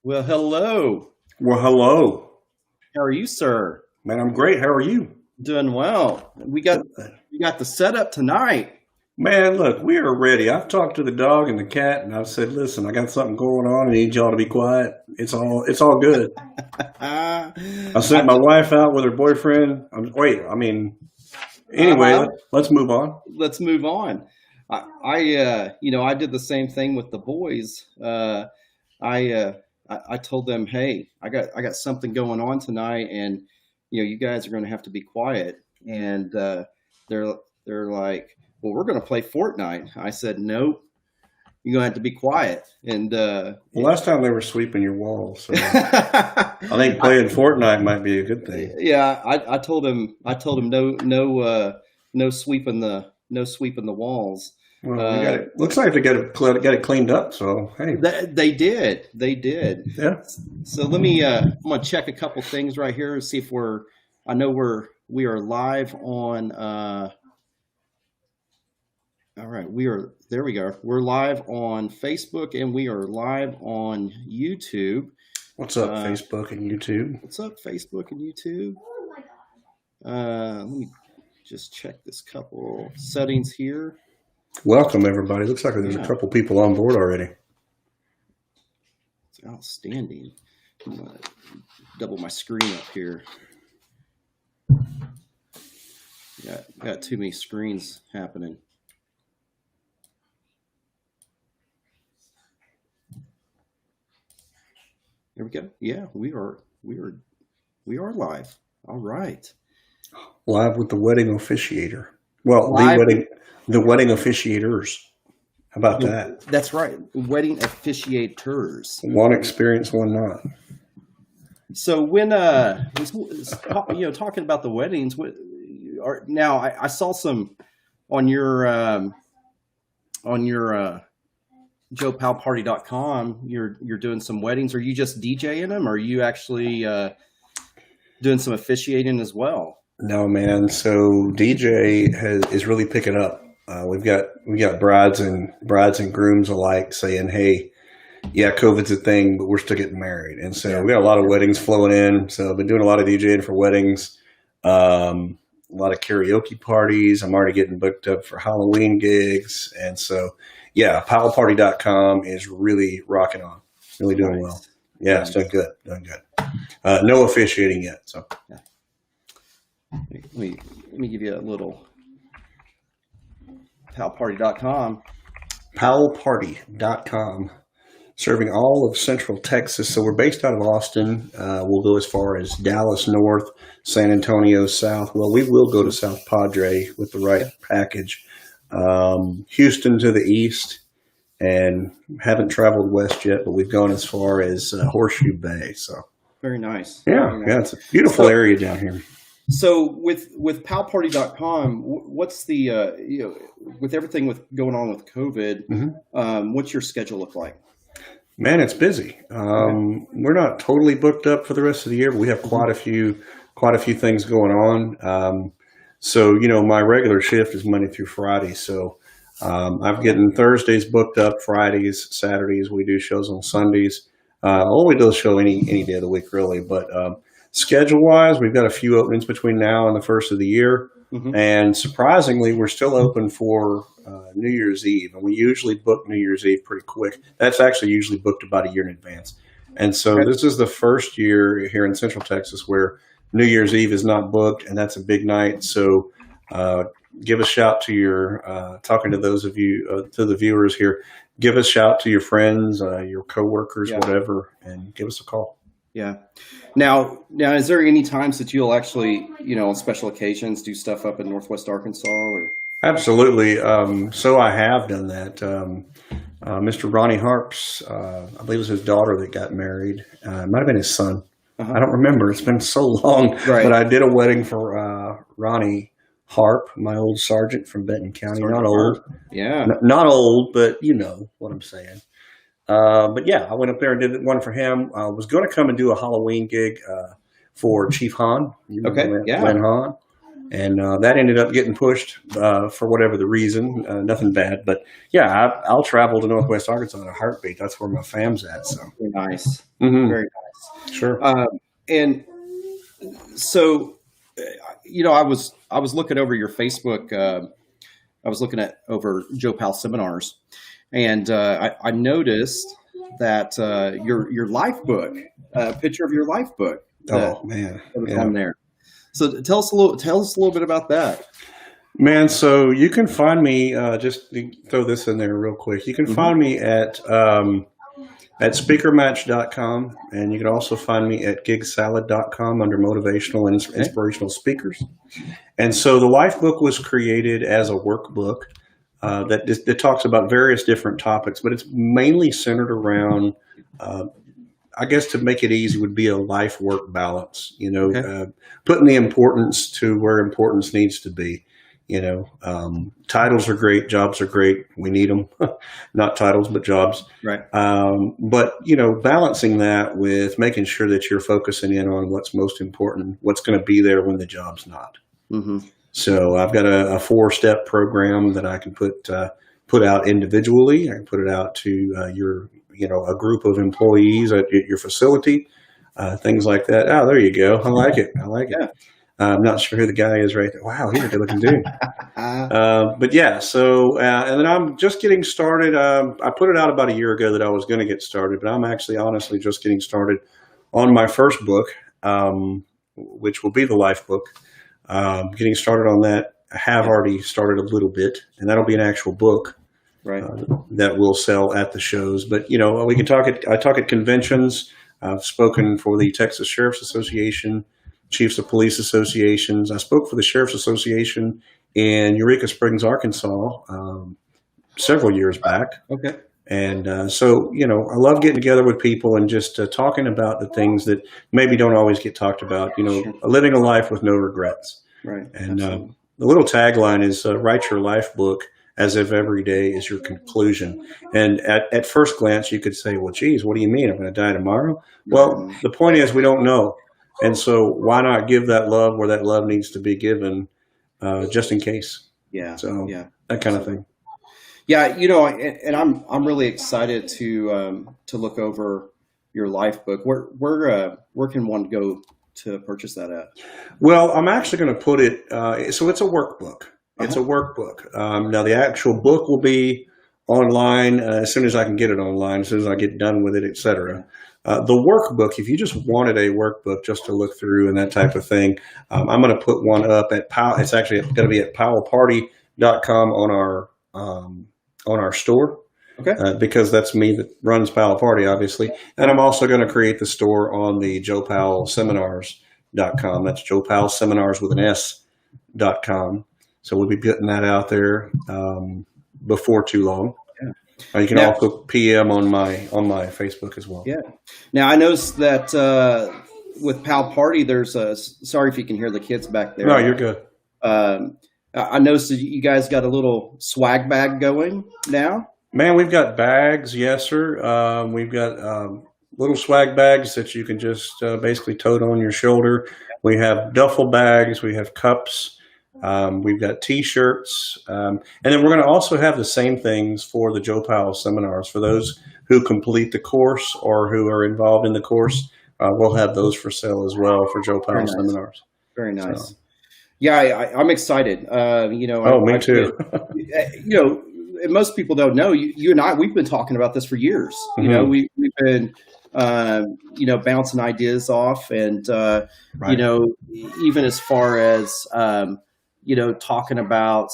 Well, hello. Well, hello, How are you, sir? man. I'm great. How are you? Doing well. We got the setup tonight. Man, look, we are ready. I've talked to the dog and the cat, and I've said, "Listen, I got something going on. I need y'all to be quiet. It's all good." I I sent my wife out with her boyfriend. Anyway, uh-huh. let's move on. Let's move on. I did the same thing with the boys. I, uh, I told them, hey, I got something going on tonight, and you guys are going to have to be quiet. And they're they're like, well, we're going to play Fortnite. I said, nope, you're going to have to be quiet. And Well, last time they were sweeping your walls, so I think playing Fortnite might be a good thing. Yeah, I told him no sweeping the walls. Well, we got it. Looks like they got it cleaned up. So hey, They did. yeah. So I'm gonna check a couple things right here and see if I know we are live on. All right, there we go. We're live on Facebook and we are live on YouTube. What's up, Facebook and YouTube? What's up, Facebook and YouTube? Let me just check this couple settings here. Welcome, everybody. Looks like there's a couple people on board already. It's outstanding. I'm gonna double my screen up here. Got too many screens happening. There we go. Yeah, we are live. All right. Live with the wedding officiator. Well, Live. the wedding officiators. How about that? That's right. Wedding officiators. One experience, one not. So when talking about the weddings, now I saw some on your joepowparty.com. You're doing some weddings. Are you just DJing them, or are you actually doing some officiating as well? No, man. So DJ is really picking up. We got brides and grooms alike saying, "Hey, yeah, COVID's a thing, but we're still getting married." And so we got a lot of weddings flowing in. So I've been doing a lot of DJing for weddings, a lot of karaoke parties. I'm already getting booked up for Halloween gigs, and so yeah, powellparty.com is really rocking on, really doing well. Yeah, it's doing good, no officiating yet. So let me give you a little powellparty.com. powellparty.com. Serving all of Central Texas. So we're based out of Austin. We'll go as far as Dallas North, San Antonio South. Well, we will go to South Padre with the right package. Houston to the east, and haven't traveled west yet, but we've gone as far as Horseshoe Bay. So very nice. Yeah, it's a beautiful area down here. So with powellparty.com, what's the with everything going on with COVID, what's your schedule look like? Man, it's busy. We're not totally booked up for the rest of the year, but we have quite a few things going on. So my regular shift is Monday through Friday. So I'm getting Thursdays booked up, Fridays, Saturdays. We do shows on Sundays. We do a show any day of the week, really. But schedule wise, we've got a few openings between now and the first of the year. And surprisingly, we're still open for New Year's Eve, and we usually book New Year's Eve pretty quick. That's actually usually booked about a year in advance. And so This is the first year here in Central Texas where New Year's Eve is not booked, and that's a big night. So give a shout to your talking to those of you, to the viewers here. Give a shout to your friends, your coworkers, whatever, and give us a call. Yeah. Now, is there any times that you'll actually, on special occasions, do stuff up in Northwest Arkansas? Or? Absolutely. So I have done that. Mr. Ronnie Harp's, I believe it was his daughter that got married. It might have been his son. I don't remember. It's been so long. Right. But I did a wedding for Ronnie Harp, my old sergeant from Benton County. Not old. Yeah. Not old, but you know what I'm saying. But yeah, I went up there and did one for him. I was going to come and do a Halloween gig for Chief Hahn. Okay, Len Hahn. And that ended up getting pushed for whatever the reason. Nothing bad, but yeah, I'll travel to Northwest Arkansas in a heartbeat. That's where my fam's at. So Very nice. mm-hmm. Very nice. Sure. And so, I was looking over your Facebook. I was looking at over Joe Powell seminars, and I noticed that your life book, a picture of your life book. Oh man, that was on there. So tell us a little bit about that. Man, so you can find me, just to throw this in there real quick. You can find me at speakermatch.com, and you can also find me at gigsalad.com under motivational and inspirational speakers. And so the life book was created as a workbook that talks about various different topics, but it's mainly centered around, I guess to make it easy would be a life-work balance, putting the importance to where importance needs to be. Titles are great, jobs are great. We need them, not titles, but jobs. Right. But, balancing that with making sure that you're focusing in on what's most important, what's going to be there when the job's not. Mm-hmm. So I've got a 4-step program that I can put out individually. I can put it out to a group of employees at your facility, things like that. Oh, there you go. I like it. Yeah. I'm not sure who the guy is right there. Wow, he's a good looking dude. But yeah, so, and then I'm just getting started. I put it out about a year ago that I was going to get started, but I'm actually honestly just getting started on my first book, which will be the life book. Getting started on that. I have already started a little bit, and that'll be an actual book. Right. That will sell at the shows. But, we can I talk at conventions. I've spoken for the Texas Sheriff's Association, Chiefs of Police Associations. I spoke for the Sheriff's Association in Eureka Springs, Arkansas, several years back. Okay. And so, I love getting together with people and just talking about the things that maybe don't always get talked about, living a life with no regrets. Right. And the little tagline is write your life book as if every day is your conclusion. And at first glance, you could say, well, geez, what do you mean? I'm going to die tomorrow? Well, the point is we don't know. And so why not give that love where that love needs to be given, just in case? Yeah. So that kind of thing. Yeah. And I'm really excited to look over your life book. Where can one go to purchase that at? Well, I'm actually going to put it, so it's a workbook. It's a workbook. Now the actual book will be online as soon as I can get it online, as soon as I get done with it, et cetera. The workbook, if you just wanted a workbook just to look through and that type of thing, I'm going to put one up at Powell. It's actually going to be at powellparty.com on our store. Okay. Because that's me that runs Powell Party, obviously. And I'm also going to create the store on the joepowellseminars.com. That's Joe Powell Seminars with an S.com. So we'll be getting that out there before too long. You can also PM on my Facebook as well. Yeah. Now I noticed that with Pal Party, there's sorry if you can hear the kids back there. No, you're good. I noticed that you guys got a little swag bag going now. Man, we've got bags, yes, sir. We've got little swag bags that you can just basically tote on your shoulder. We have duffel bags. We have cups. We've got T-shirts, and then we're going to also have the same things for the Joe Powell seminars. For those who complete the course or who are involved in the course, we'll have those for sale as well for Joe Powell seminars. Very nice. So. Yeah, I'm excited. Me too. And most people don't know. You and I, we've been talking about this for years. Mm-hmm. We've been bouncing ideas off, and right. Even as far as talking about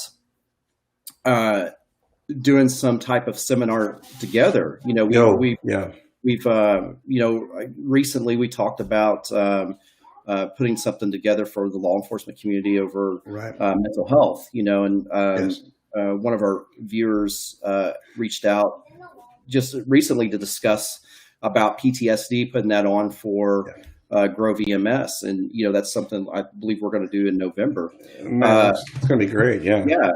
doing some type of seminar together. Recently we talked about putting something together for the law enforcement community over mental health. Yes. One of our viewers reached out just recently to discuss about PTSD, putting that on for Grove EMS. And, that's something I believe we're going to do in November. It's going to be great. Yeah. Yeah.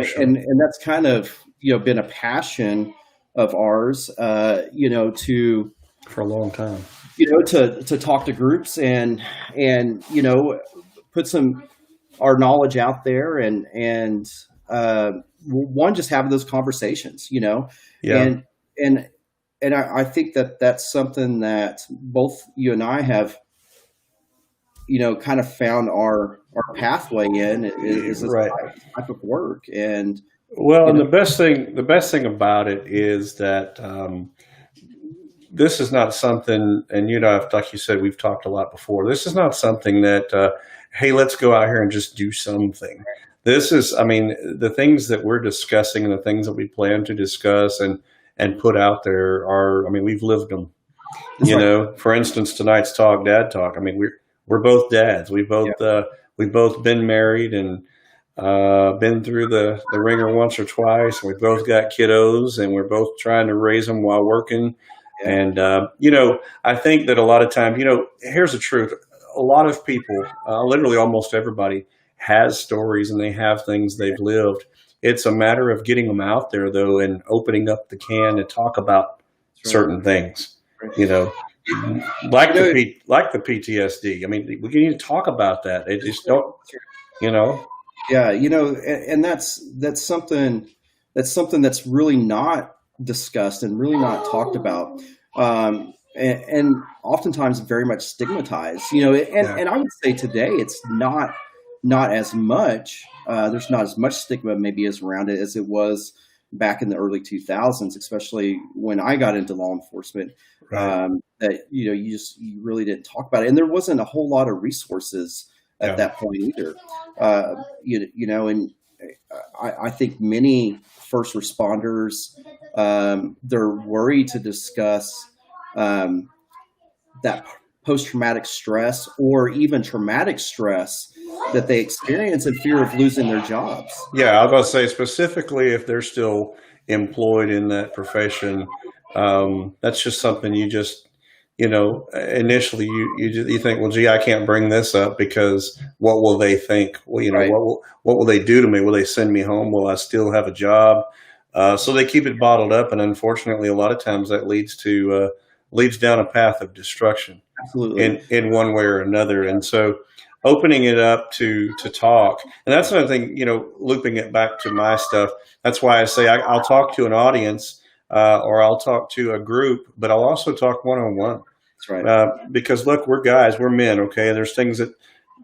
Sure. and that's kind of, been a passion of ours, for a long time, to talk to groups and put some our knowledge out there, and one, just having those conversations, Yeah. and and I think that that's something that both you and I have, kind of found our pathway in, is this Right. type of work. And Well, you and know the best thing about it is that this is not something, and like you said, we've talked a lot before. This is not something that, hey, let's go out here and just do something. This is, I mean, the things that we're discussing and the things that we plan to discuss and put out there are, I mean, we've lived them. that's right. For instance, tonight's talk, dad talk. I mean, we're both dads. Yeah, We've both been married and been through the ringer once or twice. We both got kiddos, and we're both trying to raise them while working. yeah, And I think that a lot of times, here's the truth: a lot of people, literally almost everybody, has stories and they have things they've lived. It's a matter of getting them out there, though, and opening up the can to talk about that's right. certain things. Right. You know, You know, like the PTSD. I mean, we need to talk about that. They just don't. You know. Yeah, and that's something that's really not discussed and really not talked about, and oftentimes very much stigmatized. Yeah. And I would say today it's not as much. There's not as much stigma maybe as around it as it was back in the early 2000s, especially when I got into law enforcement. Right. That you really didn't talk about it, and there wasn't a whole lot of resources at Yeah. that point either. And I think many first responders, they're worried to discuss that post-traumatic stress or even traumatic stress that they experience in fear of losing their jobs. Yeah, I was going to say specifically if they're still employed in that profession, that's just something initially you think, well, gee, I can't bring this up because what will they think? Well, Right. what will they do to me? Will they send me home? Will I still have a job? So they keep it bottled up, and unfortunately, a lot of times that leads down a path of destruction Absolutely. in one way or another. And so opening it up to talk, and that's another thing, looping it back to my stuff. That's why I say I'll talk to an audience, or I'll talk to a group, but I'll also talk one-on-one, That's right. because look, we're guys, we're men. Okay. There's things that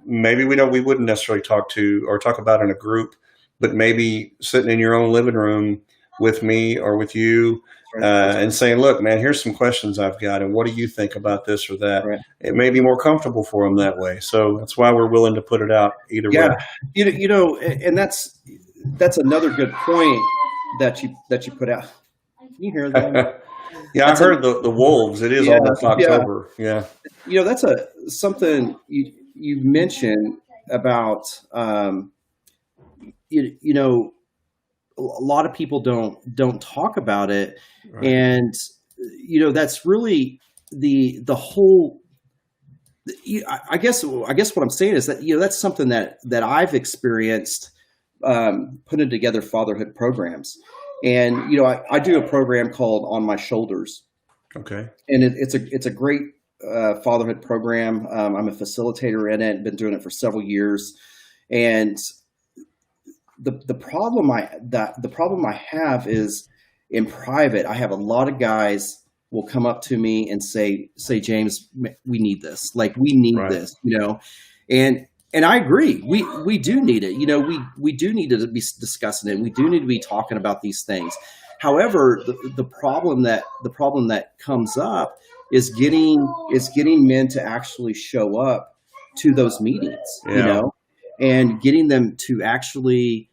maybe we wouldn't necessarily talk to or talk about in a group, but maybe sitting in your own living room with me or with you, That's right. and saying, look, man, here's some questions I've got, and what do you think about this or that? Right. It may be more comfortable for them that way. So that's why we're willing to put it out either Yeah. way. And that's another good point that you put out. Can you hear them? Yeah, I've That's a heard the wolves. It is Yeah, almost yeah. October. Yeah. That's something you mentioned about, you know a lot of people don't talk about it, Right. and that's really the whole. I guess what I'm saying is that that's something that I've experienced, putting together fatherhood programs, and I do a program called On My Shoulders, Okay. and it's a great fatherhood program. I'm a facilitator in it, been doing it for several years, and the problem I have is in private. I have a lot of guys will come up to me and say, James, we need this. Like, we need Right. this, and I agree. We do need it. We do need to be discussing it. We do need to be talking about these things. However, the problem that comes up is getting men to actually show up to those meetings, Yeah. and getting them to actually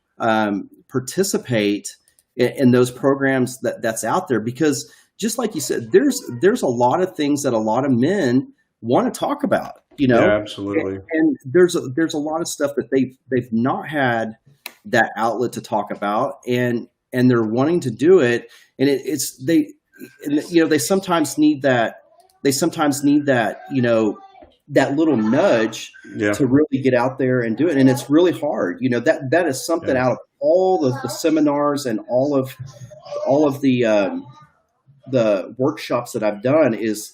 participate in those programs that's out there. Because just like you said, there's a lot of things that a lot of men want to talk about, Yeah. Absolutely. and there's a lot of stuff that they've not had that outlet to talk about, and they're wanting to do it, and they sometimes need that little nudge Yeah. to really get out there and do it. And it's really hard. That is something Yeah. out of all the seminars and all of the workshops that I've done is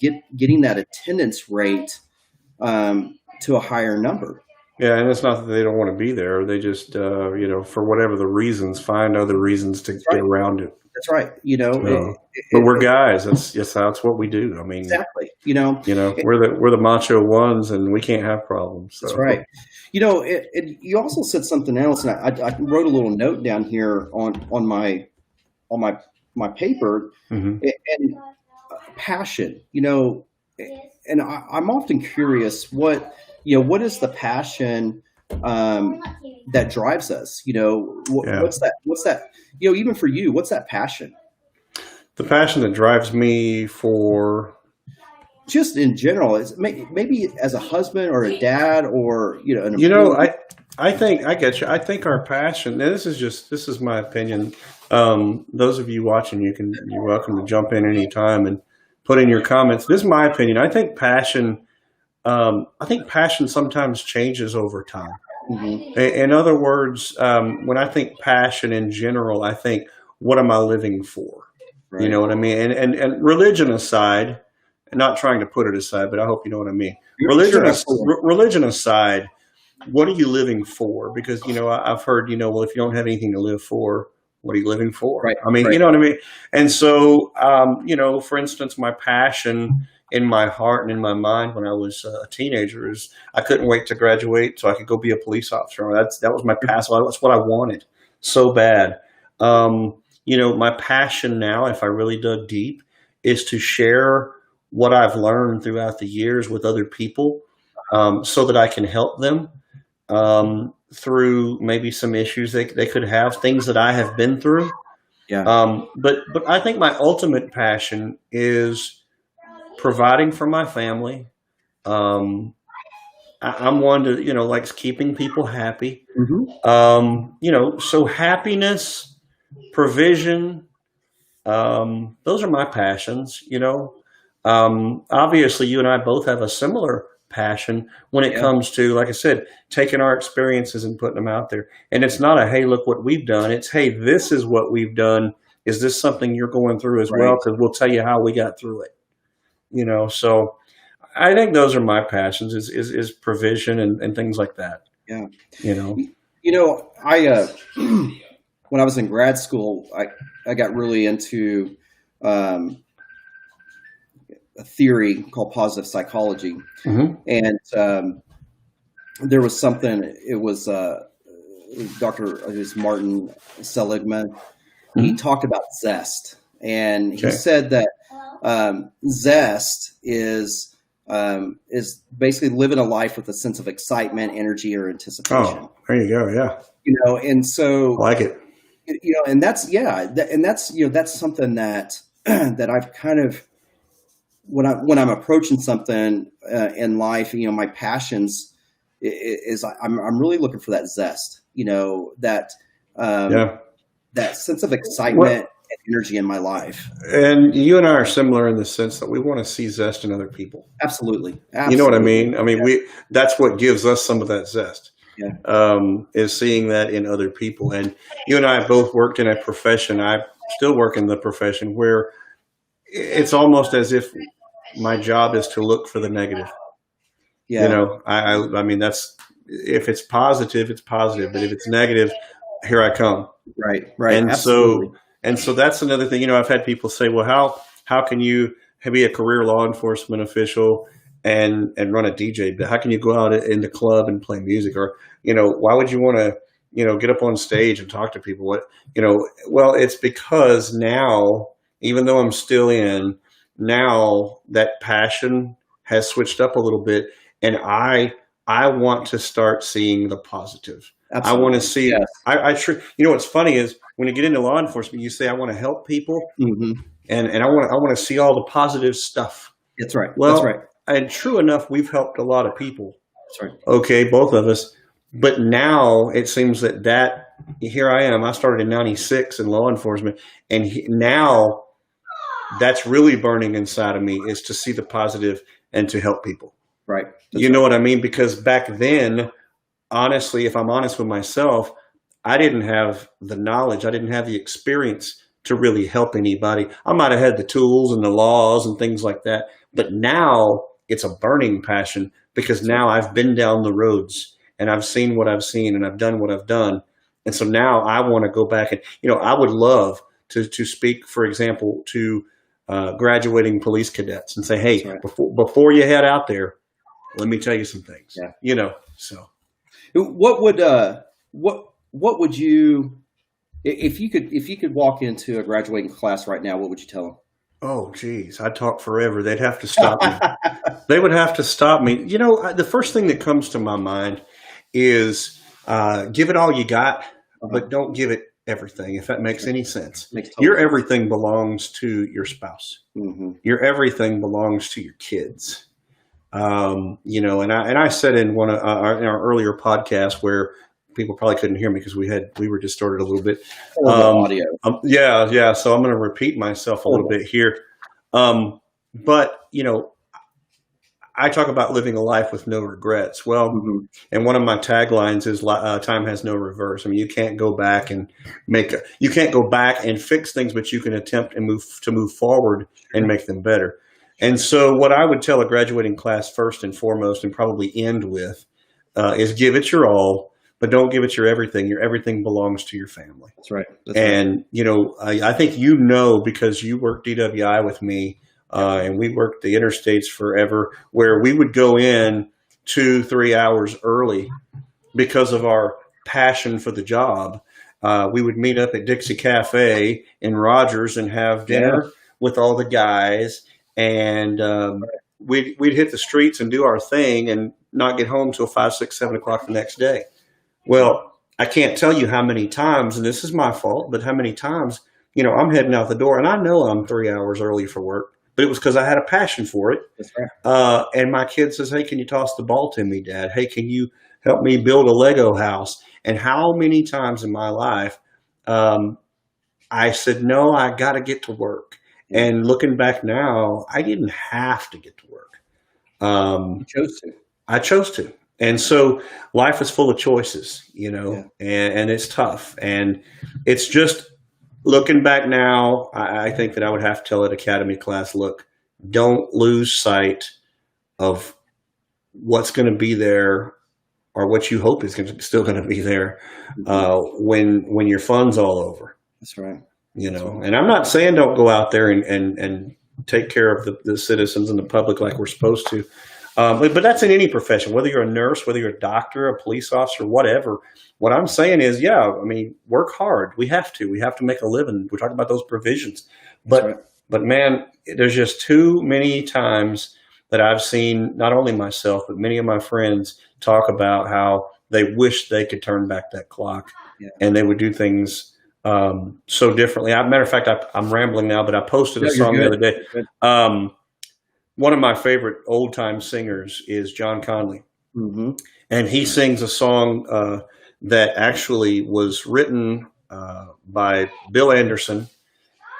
getting that attendance rate to a higher number. Yeah, and it's not that they don't want to be there. They just, for whatever the reasons, find other reasons to That's get right. around it. That's right. You know, So, but we're guys. That's what we do. I mean, exactly. You know, it, we're the macho ones, and we can't have problems. that's So, right. You know, you also said something else, and I wrote a little note down here on my paper, hmm and passion. You know, and I'm often curious what is the passion um, that drives us. You know, yeah, what's that? You know, even for you, what's that passion? the passion that drives me for. Just in general, is maybe as a husband or a dad or an You know, employee. I think I get you. I think our passion. And this is my opinion. Those of you watching, you're welcome to jump in anytime and put in your comments. This is my opinion. I think passion. I think passion sometimes changes over time. Hmm. In other words, when I think passion in general, I think, what am I living for? You Right. know what I mean? And religion aside, not trying to put it aside, but I hope you know what I mean. Sure, absolutely. Religion aside, what are you living for? Because I've heard, well, if you don't have anything to live for, what are you living for? Right. I mean, Right. you know what I mean. And so, for instance, my passion in my heart and in my mind when I was a teenager is I couldn't wait to graduate so I could go be a police officer. That was my passion. That's what I wanted so bad. My passion now, if I really dug deep, is to share what I've learned throughout the years with other people, so that I can help them through maybe some issues they could have, things that I have been through. Yeah. But I think my ultimate passion is providing for my family. Um, I'm one to, likes keeping people happy. Hmm. So happiness, provision, those are my passions. Obviously, you and I both have a similar passion when it Yeah. comes to, like I said, taking our experiences and putting them out there. And it's not a, hey, look what we've done. It's, hey, this is what we've done. Is this something you're going through as well? Right. Because we'll tell you how we got through it. So I think those are my passions is provision and things like that. Yeah. You know, I when I was in grad school, I got really into um, a theory called positive psychology, hmm and there was something. It was it was Martin Seligman. He hmm talked about zest, and he okay. said that zest is basically living a life with a sense of excitement, energy, or anticipation. Oh, there you go. Yeah, And I so like it. and that's and that's something that that I've kind of when I'm approaching something in life, my passions is I'm really looking for that zest, that um, Yeah. that sense of excitement Well, and energy in my life. and you and I are similar in the sense that we want to see zest in other people. Absolutely, You know what I absolutely. mean? I mean, that's what gives us some of that zest, Yeah, is seeing that in other people. And you and I both worked in a profession. I still work in the profession where it's almost as if my job is to look for the negative. yeah, I mean, that's, if it's positive, it's positive, but if it's negative, here I come. right, right, And absolutely. so, that's another thing. I've had people say, "Well, how can you be a career law enforcement official and run a DJ? But how can you go out in the club and play music? Or why would you want to get up on stage and talk to people? Well, it's because now, even though I'm still in, now that passion has switched up a little bit, and I want to start seeing the positive. I want to Absolutely. see. Yes. I sure. What's funny is when you get into law enforcement, you say, I want to help people, Hmm. and I want to see all the positive stuff. That's right. That's right. Well, and true enough, we've helped a lot of people. That's right. Okay, both of us. But now it seems that here I am. I started in '96 in law enforcement, and now that's really burning inside of me, is to see the positive and to help people. Right. You That's know right. what I mean? Because back then, honestly, if I'm honest with myself, I didn't have the knowledge, I didn't have the experience to really help anybody. I might have had the tools and the laws and things like that, but now it's a burning passion because That's right. now I've been down the roads and I've seen what I've seen, and I've done what I've done. And so now I want to go back and, I would love to speak, for example, to graduating police cadets and say, That's hey, right. before you head out there, let me tell you some things. Yeah. So What would what would you, if you could walk into a graduating class right now, what would you tell oh, geez, I'd talk forever. They'd have to stop me. them? They would have to stop me. The first thing that comes to my mind is give it all you got, but don't give it everything, if that makes any sense. Makes total Your sense. everything belongs to your spouse. Mm-hmm. Your everything belongs to your kids. And I said in one of in our earlier podcast where people probably couldn't hear me because we were distorted a little bit. Audio. Yeah. So I'm going to repeat myself a little bit here. But I talk about living a life with no regrets. Well, Mm-hmm. and one of my taglines is "Time has no reverse." I mean, you can't go back and you can't go back and fix things, but you can attempt and move forward and make them better. And so, what I would tell a graduating class first and foremost, and probably end with, is give it your all, but don't give it your everything. Your everything belongs to your family. That's right. And I think because you worked DWI with me. And we worked the interstates forever, where we would go in 2-3 hours early because of our passion for the job. We would meet up at Dixie Cafe in Rogers and have dinner with all the guys, and we'd hit the streets and do our thing and not get home till 5, 6, 7 o'clock the next day. Well, I can't tell you how many times, and this is my fault, but how many times, I'm heading out the door and I know I'm 3 hours early for work. But it was because I had a passion for it. That's right. And my kid says, hey, can you toss the ball to me, Dad? Hey, can you help me build a Lego house? And how many times in my life I said, no, I got to get to work. And looking back now, I didn't have to get to work. You chose to. I chose to. And so life is full of choices, and it's tough. And it's just, looking back now, I think that I would have to tell an academy class, look, don't lose sight of what's going to be there or what you hope is still going to be there when your fun's all over. That's right. And I'm not saying don't go out there and take care of the citizens and the public like we're supposed to. But that's in any profession, whether you're a nurse, whether you're a doctor, a police officer, whatever. What I'm saying is, work hard. We have to make a living. We're talking about those provisions. But man, there's just too many times that I've seen not only myself, but many of my friends talk about how they wish they could turn back that clock and they would do things so differently. Matter of fact, I'm rambling now, but I posted a song the other day. One of my favorite old time singers is John Conley. Mm-hmm. And he sings a song that actually was written by Bill Anderson,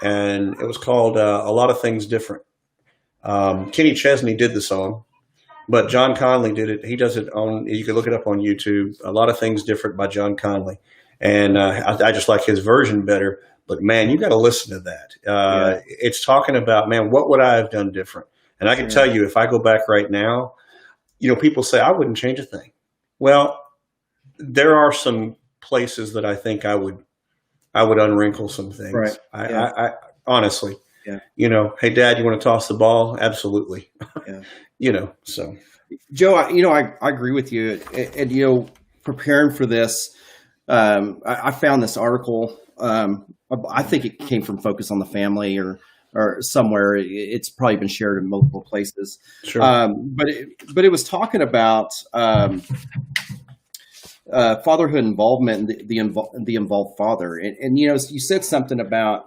and it was called A Lot of Things Different. Kenny Chesney did the song, but John Conley did it. He does it you can look it up on YouTube, A Lot of Things Different by John Conley. And I just like his version better. But, man, you got to listen to that. It's talking about, man, what would I have done different? And I can tell you, if I go back right now, people say I wouldn't change a thing. Well, there are some places that I think I would unwrinkle some things. Right. I honestly, hey, Dad, you want to toss the ball? Absolutely. So. Joe, I agree with you. And preparing for this, I found this article. I think it came from Focus on the Family or somewhere. It's probably been shared in multiple places. Sure. But it was talking about fatherhood involvement and the involved father. And you said something about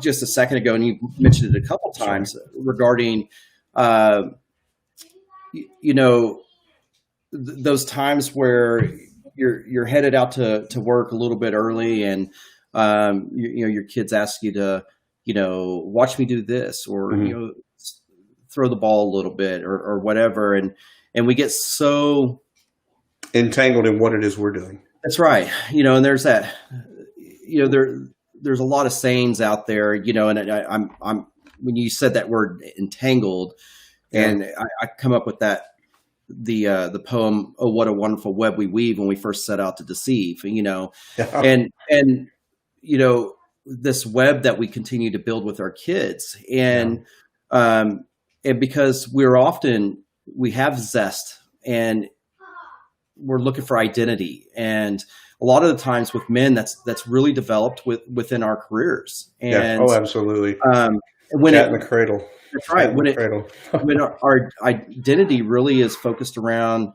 just a second ago, and you mentioned it a couple times regarding those times where you're headed out to work a little bit early, and your kids ask you to watch me do this, or throw the ball a little bit, or whatever, and we get so entangled in what it is we're doing. That's right. And there's that. There's a lot of sayings out there. And I'm when you said that word entangled, and I come up with that the poem "Oh, what a wonderful web we weave" when we first set out to deceive, Yeah. and this web that we continue to build with our kids, Yeah. um, and because we have zest and we're looking for identity, and a lot of the times with men, that's really developed within our careers, Yeah. and Oh, absolutely. um, when Cat it in the cradle. that's Cat right in the cradle. when our identity really is focused around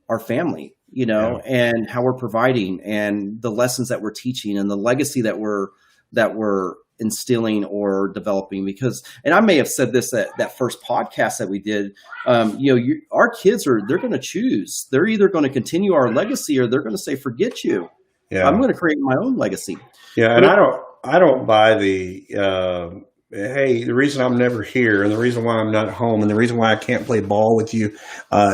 our family, Yeah. and how we're providing and the lessons that we're teaching and the legacy that we're instilling or developing. Because, and I may have said this at that first podcast that we did, our kids they're going to choose. They're either going to continue our legacy or they're going to say, forget you. I'm Yeah. going to create my own legacy. Yeah. But And I don't buy hey, the reason I'm never here and the reason why I'm not home and the reason why I can't play ball with you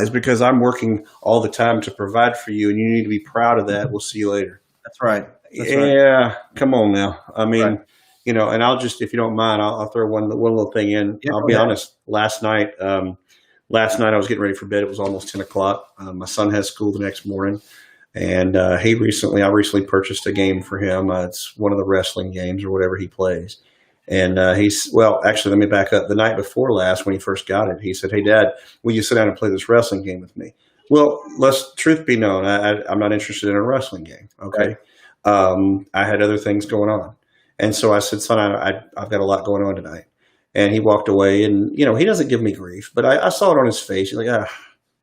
is because I'm working all the time to provide for you and you need to be proud of that. We'll see you later. that's right. That's right. Yeah. Come on now. I Right. mean, and I'll just, if you don't mind, I'll throw one little thing in. Yeah, I'll go be ahead. honest. Last night I was getting ready for bed. It was almost 10 o'clock. My son has school the next morning. And I recently purchased a game for him. It's one of the wrestling games or whatever he plays. And actually, let me back up. The night before last, when he first got it, he said, "Hey, Dad, will you sit down and play this wrestling game with me?" Well, truth be known, I'm not interested in a wrestling game. Okay. I had other things going on. And so I said, "Son, I've got a lot going on tonight." And he walked away and, he doesn't give me grief, but I saw it on his face. He's like,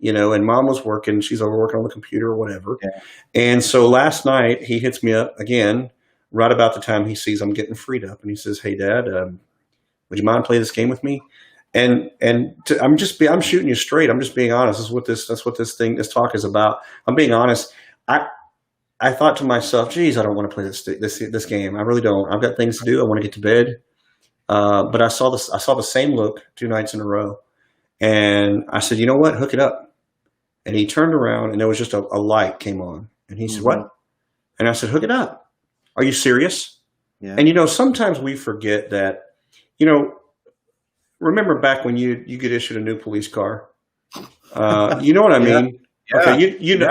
and Mom was working. She's over working on the computer or whatever. Yeah. And so last night he hits me up again, right about the time he sees I'm getting freed up. And he says, "Hey, Dad, would you mind playing this game with me?" I'm shooting you straight. I'm just being honest. That's what this talk is about. I'm being honest. I thought to myself, geez, I don't want to play this game. I really don't. I've got things to do. I want to get to bed. But I saw the same look 2 nights in a row. And I said, "You know what? Hook it up." And he turned around and there was just a light came on. And he said, Mhm. "What?" And I said, "Hook it up. Are you serious?" Yeah. And sometimes we forget that, you know, remember back when you get issued a new police car? You know what I Yeah. mean? Yeah. Okay, Yeah.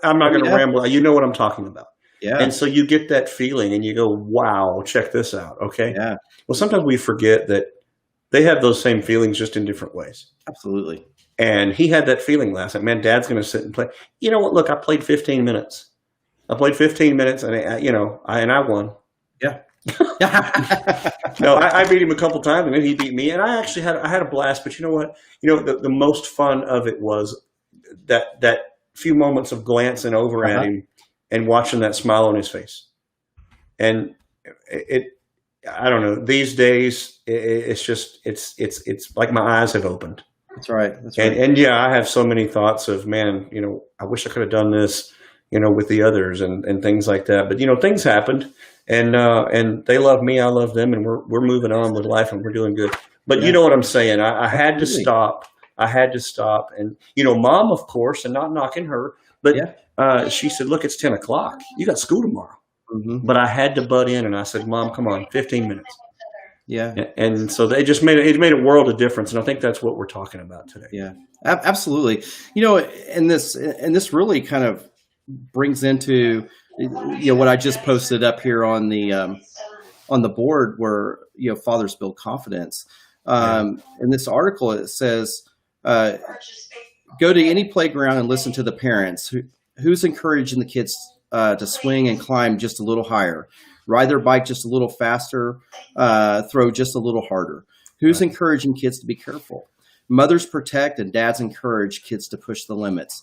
I'm not going to Yeah. ramble. You know what I'm talking about. Yeah. And so you get that feeling and you go, "Wow, check this out." Okay. Yeah. Well, sometimes we forget that they have those same feelings just in different ways. Absolutely. And he had that feeling last night. Man, Dad's going to sit and play. You know what? Look, I played 15 minutes. And I won. Yeah. No, I beat him a couple times, and then he beat me. And I had a blast. But you know what? The most fun of it was that few moments of glancing over at him and watching that smile on his face. And I don't know. These days, it's just it's like my eyes have opened. That's right. That's right. And yeah, I have so many thoughts of, man, I wish I could have done this, with the others and things like that. But things happened, and they love me, I love them, and we're moving on with life, and we're doing good. But Yeah. you know what I'm saying? I had to Absolutely. stop. I had to stop, and Mom, of course, and not knocking her, but Yeah. she said, "Look, it's 10 o'clock. You got school tomorrow." Mhm. But I had to butt in, and I said, "Mom, come on, 15 minutes." Yeah. And so they just made a world of difference, and I think that's what we're talking about today. Yeah. Absolutely. And this really kind of brings into what I just posted up here on the board, where fathers build confidence. In this article, it says, go to any playground and listen to the parents. Who's encouraging the kids to swing and climb just a little higher, ride their bike just a little faster, throw just a little harder? Who's Right. encouraging kids to be careful? Mothers protect and dads encourage kids to push the limits.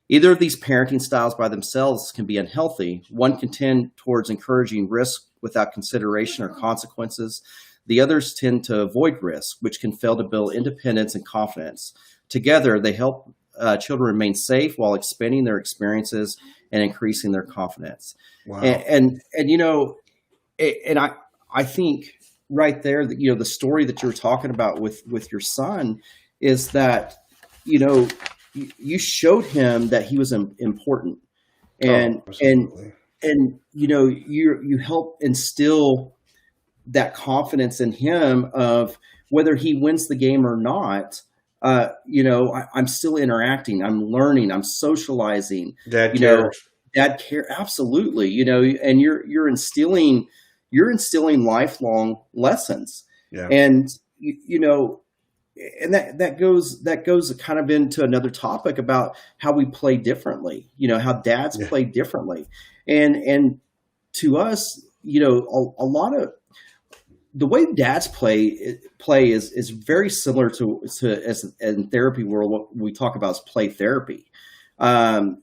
Either of these parenting styles by themselves can be unhealthy. One can tend towards encouraging risk without consideration or consequences. The others tend to avoid risk, which can fail to build independence and confidence. Together, they help children remain safe while expanding their experiences and increasing their confidence. Wow. And I think right there that the story that you were talking about with your son is that you showed him that he was important, and absolutely. you help instill that confidence in him of whether he wins the game or not. I'm still interacting, I'm learning, I'm socializing, Dad you know, cares. dad care, absolutely, and you're instilling lifelong lessons. Yeah. And and that goes kind of into another topic about how we play differently, how dads Yeah. play differently. And to us, a lot of the way dads play is very similar to as in therapy world, what we talk about is play therapy. And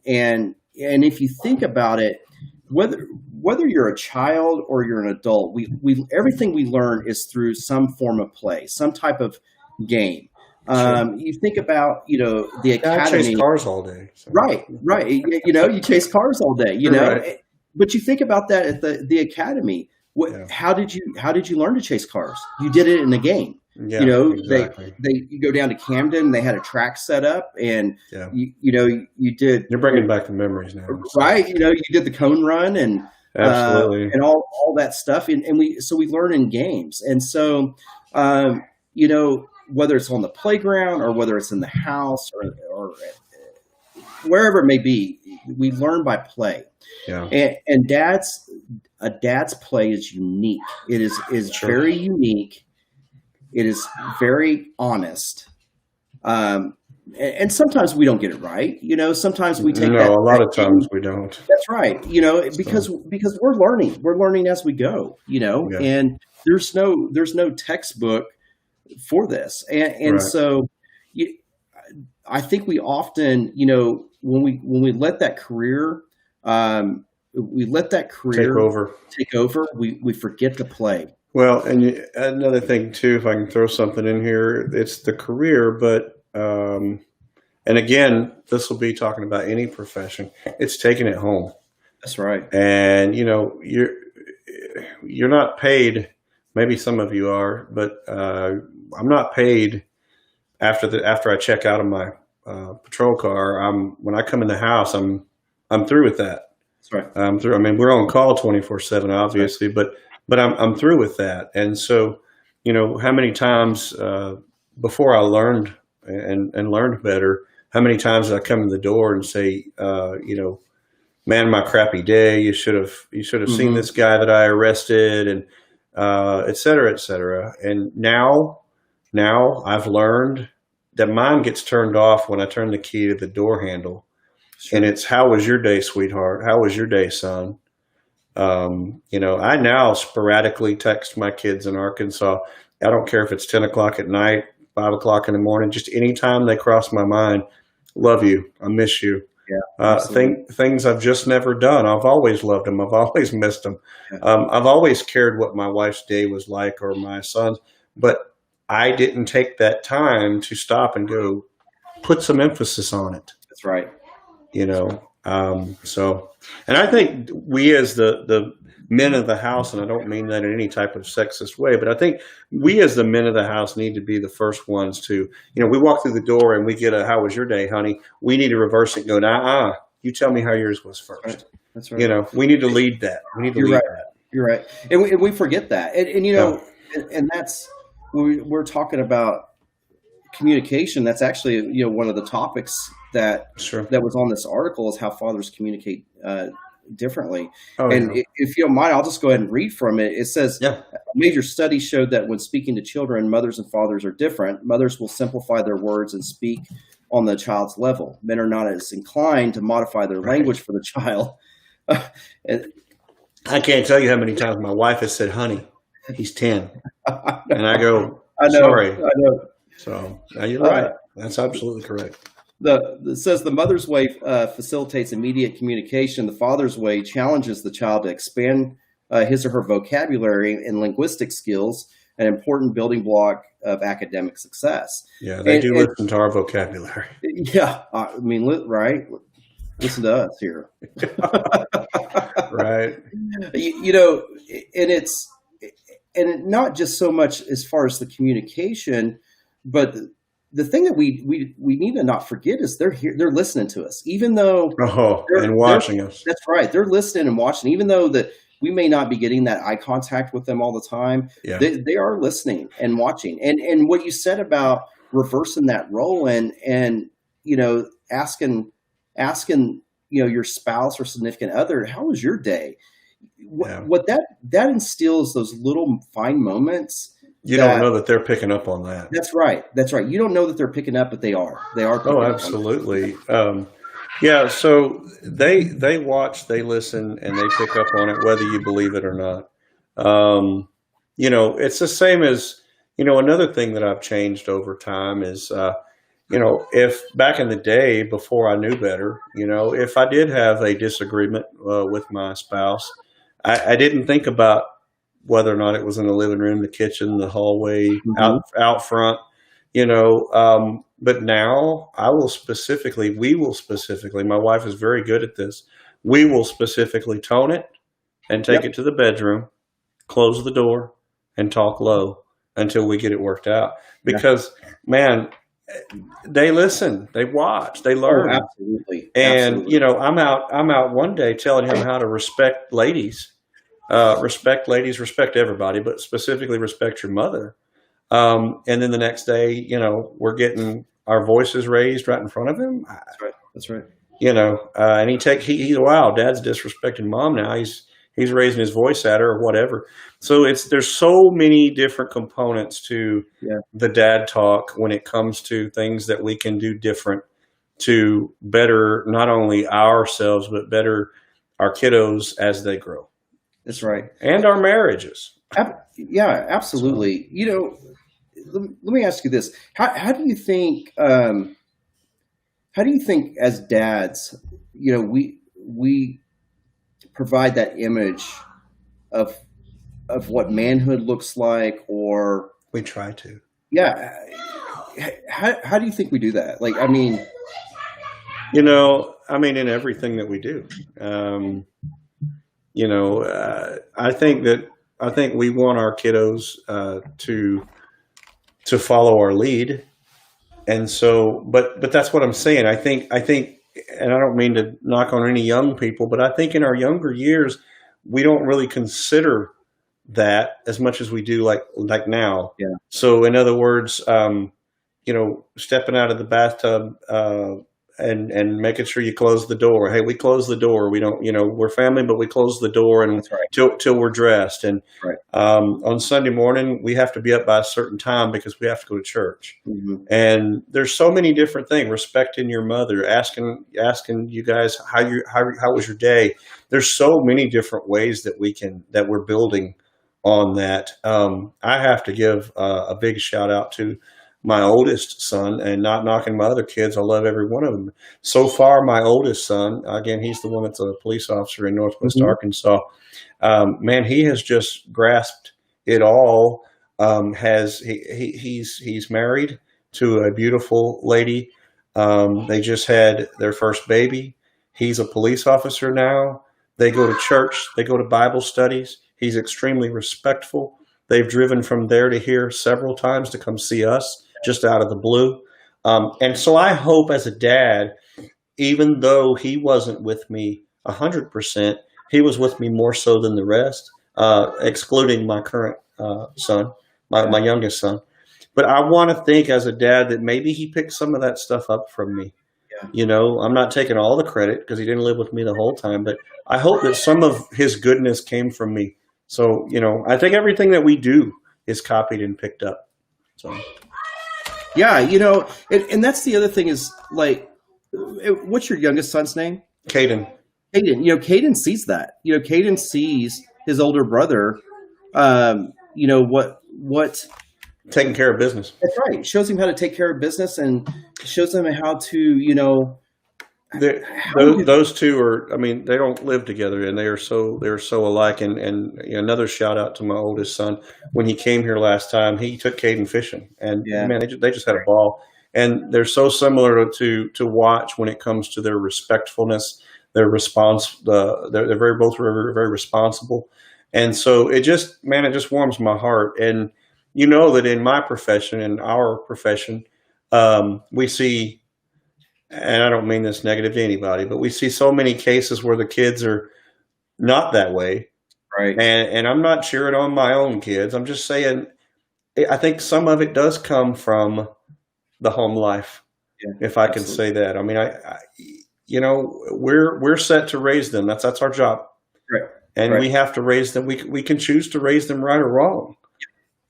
if you think about it, whether you're a child or you're an adult, we everything we learn is through some form of play, some type of game. Sure. You think about the Yeah, I chase academy. cars all day. So. Right. You chase cars all day, Right. but you think about that at the academy. Yeah. How did you learn to chase cars? You did it in the game. Yeah. Exactly. You go down to Camden, they had a track set up, and Yeah. you did. You're bringing back the memories now. Right. You did the cone run Absolutely. and all that stuff. And we learn in games. And so, whether it's on the playground or whether it's in the house or wherever it may be, we learn by play. Yeah. And a dad's play is unique. It is Sure. very unique. It is very honest. And sometimes we don't get it right. Sometimes we take that. No, a lot of times we don't. That's right. Because we're learning as we go. Yeah. And there's no textbook for this. And Right. so I think we often, when we let that career, take over, we forget to play. Well, and another thing too, if I can throw something in here, it's the career, but and again, this will be talking about any profession. It's taking it home, That's right. and you're not paid. Maybe some of you are, but I'm not paid after I check out of my patrol car. When I come in the house, I'm through with that. That's right. I'm through. I mean, we're on call 24/7, obviously, but I'm through with that. And so, how many times before I learned and learned better, how many times did I come to the door and say, man, my crappy day. You should have seen this guy that I arrested, and et cetera, et cetera. And now I've learned that mine gets turned off when I turn the key to the door handle. Sure. And it's, how was your day, sweetheart? How was your day, son? I now sporadically text my kids in Arkansas. I don't care if it's 10 o'clock at night, 5 o'clock in the morning, just anytime they cross my mind. Love you. I miss you. Yeah. Things I've just never done. I've always loved them. I've always missed them. Yeah. I've always cared what my wife's day was like or my son's, but I didn't take that time to stop and go put some emphasis on it. That's right. So, and I think we as the men of the house, and I don't mean that in any type of sexist way, but I think we as the men of the house need to be the first ones to, we walk through the door and we get a, how was your day, honey? We need to reverse it and go, nah, you tell me how yours was first. That's right. We need to lead that. We need to lead that. You're right. And we forget that. And that's, when we're talking about communication, that's actually, one of the topics that was on this article is how fathers communicate differently. If you don't mind, I'll just go ahead and read from it. It says, a major study showed that when speaking to children, mothers and fathers are different. Mothers will simplify their words and speak on the child's level. Men are not as inclined to modify their language for the child. I can't tell you how many times my wife has said, honey, he's 10. And I go, sorry. I know. So you're right. That's absolutely correct. It says the mother's way facilitates immediate communication. The father's way challenges the child to expand his or her vocabulary and linguistic skills, an important building block of academic success. Yeah, they do listen to our vocabulary. Yeah, I mean, right? Listen to us here. Right. And not just so much as far as the communication, but the thing that we need to not forget is they're here, they're listening to us, even though and watching us. That's right. They're listening and watching, even though that we may not be getting that eye contact with them all the time. Yeah. They are listening and watching. And what you said about reversing that role and asking your spouse or significant other, how was your day? Yeah. What that instills those little fine moments You don't that know that they're picking up on that. that's right. You don't know that they're picking up, but they are Oh, picking up on absolutely. Yeah. So they watch, they listen, and they pick up on it, whether you believe it or not. Um, it's the same as another thing that I've changed over time is if back in the day before I knew better, if I did have a disagreement with my spouse, I didn't think about whether or not it was in the living room, the kitchen, the hallway, it. out front, but now we will specifically, my wife is very good at this. We will specifically tone it and take Yep. it to the bedroom, close the door, and talk low until we get it worked out. Yeah. Because, man, they listen, they watch, they Oh, learn. absolutely. And, Absolutely. I'm out one day telling him how to respect ladies, respect everybody, but specifically respect your mother. And then the next day, we're getting our voices raised right in front of him. That's right. That's right. And he's wow, dad's disrespecting mom now. He's raising his voice at her or whatever. So there's so many different components to Yeah. the dad talk when it comes to things that we can do different to better not only ourselves but better our kiddos as they grow That's right. and our marriages. Yeah, So absolutely. Let me ask you this: how do you think? How do you think as dads, we provide that image of what manhood looks like, or we try to. yeah, how do you think we do that? Like, I mean, In everything that we do. I think we want our kiddos to follow our lead, and so, but that's what I'm saying. I think, and I don't mean to knock on any young people, but I think in our younger years we don't really consider that as much as we do like now. yeah, So, in other words, stepping out of the bathtub and making sure you close the door. Hey, we close the door. We don't, we're family, but we close the door and that's right, till we're dressed. And right. on Sunday morning, we have to be up by a certain time because we have to go to church. Hmm. And there's so many different things. Respecting your mother, asking you guys how was your day. There's so many different ways that we're building on that. I have to give a big shout out to my oldest son, and not knocking my other kids. I love every one of them. So far, my oldest son, again, he's the one that's a police officer in Northwest Hmm. Arkansas. Man, he has just grasped it all. He's married to a beautiful lady. They just had their first baby. He's a police officer now. They go to church. They go to Bible studies. He's extremely respectful. They've driven from there to here several times to come see us just out of the blue. And so I hope as a dad, even though he wasn't with me 100%, he was with me more so than the rest, excluding my current son, Yeah, my youngest son. But I want to think as a dad that maybe he picked some of that stuff up from me. yeah. I'm not taking all the credit because he didn't live with me the whole time, but I hope that some of his goodness came from me. So, I think everything that we do is copied and picked up. So, Yeah, and that's the other thing is like, what's your youngest son's name? Caden, Caden. Caden sees that. Caden sees his older brother. What taking care of business. That's right. Shows him how to take care of business and shows him how to, The, how those two are. I mean, they don't live together, and they're so alike. And another shout out to my oldest son. When he came here last time, he took Caden fishing, and yeah, man, they just had a ball. And they're so similar to watch when it comes to their respectfulness, their response. They're very, very responsible, and so it just warms my heart. And that in my profession, in our profession, we see. And I don't mean this negative to anybody, but we see so many cases where the kids are not that way. right. And I'm not cheering on my own kids. I'm just saying, I think some of it does come from the home life, Yeah, if I can absolutely. say that. I mean, we're set to raise them. That's our job, Right, and right. we have to raise them. We can choose to raise them right or wrong.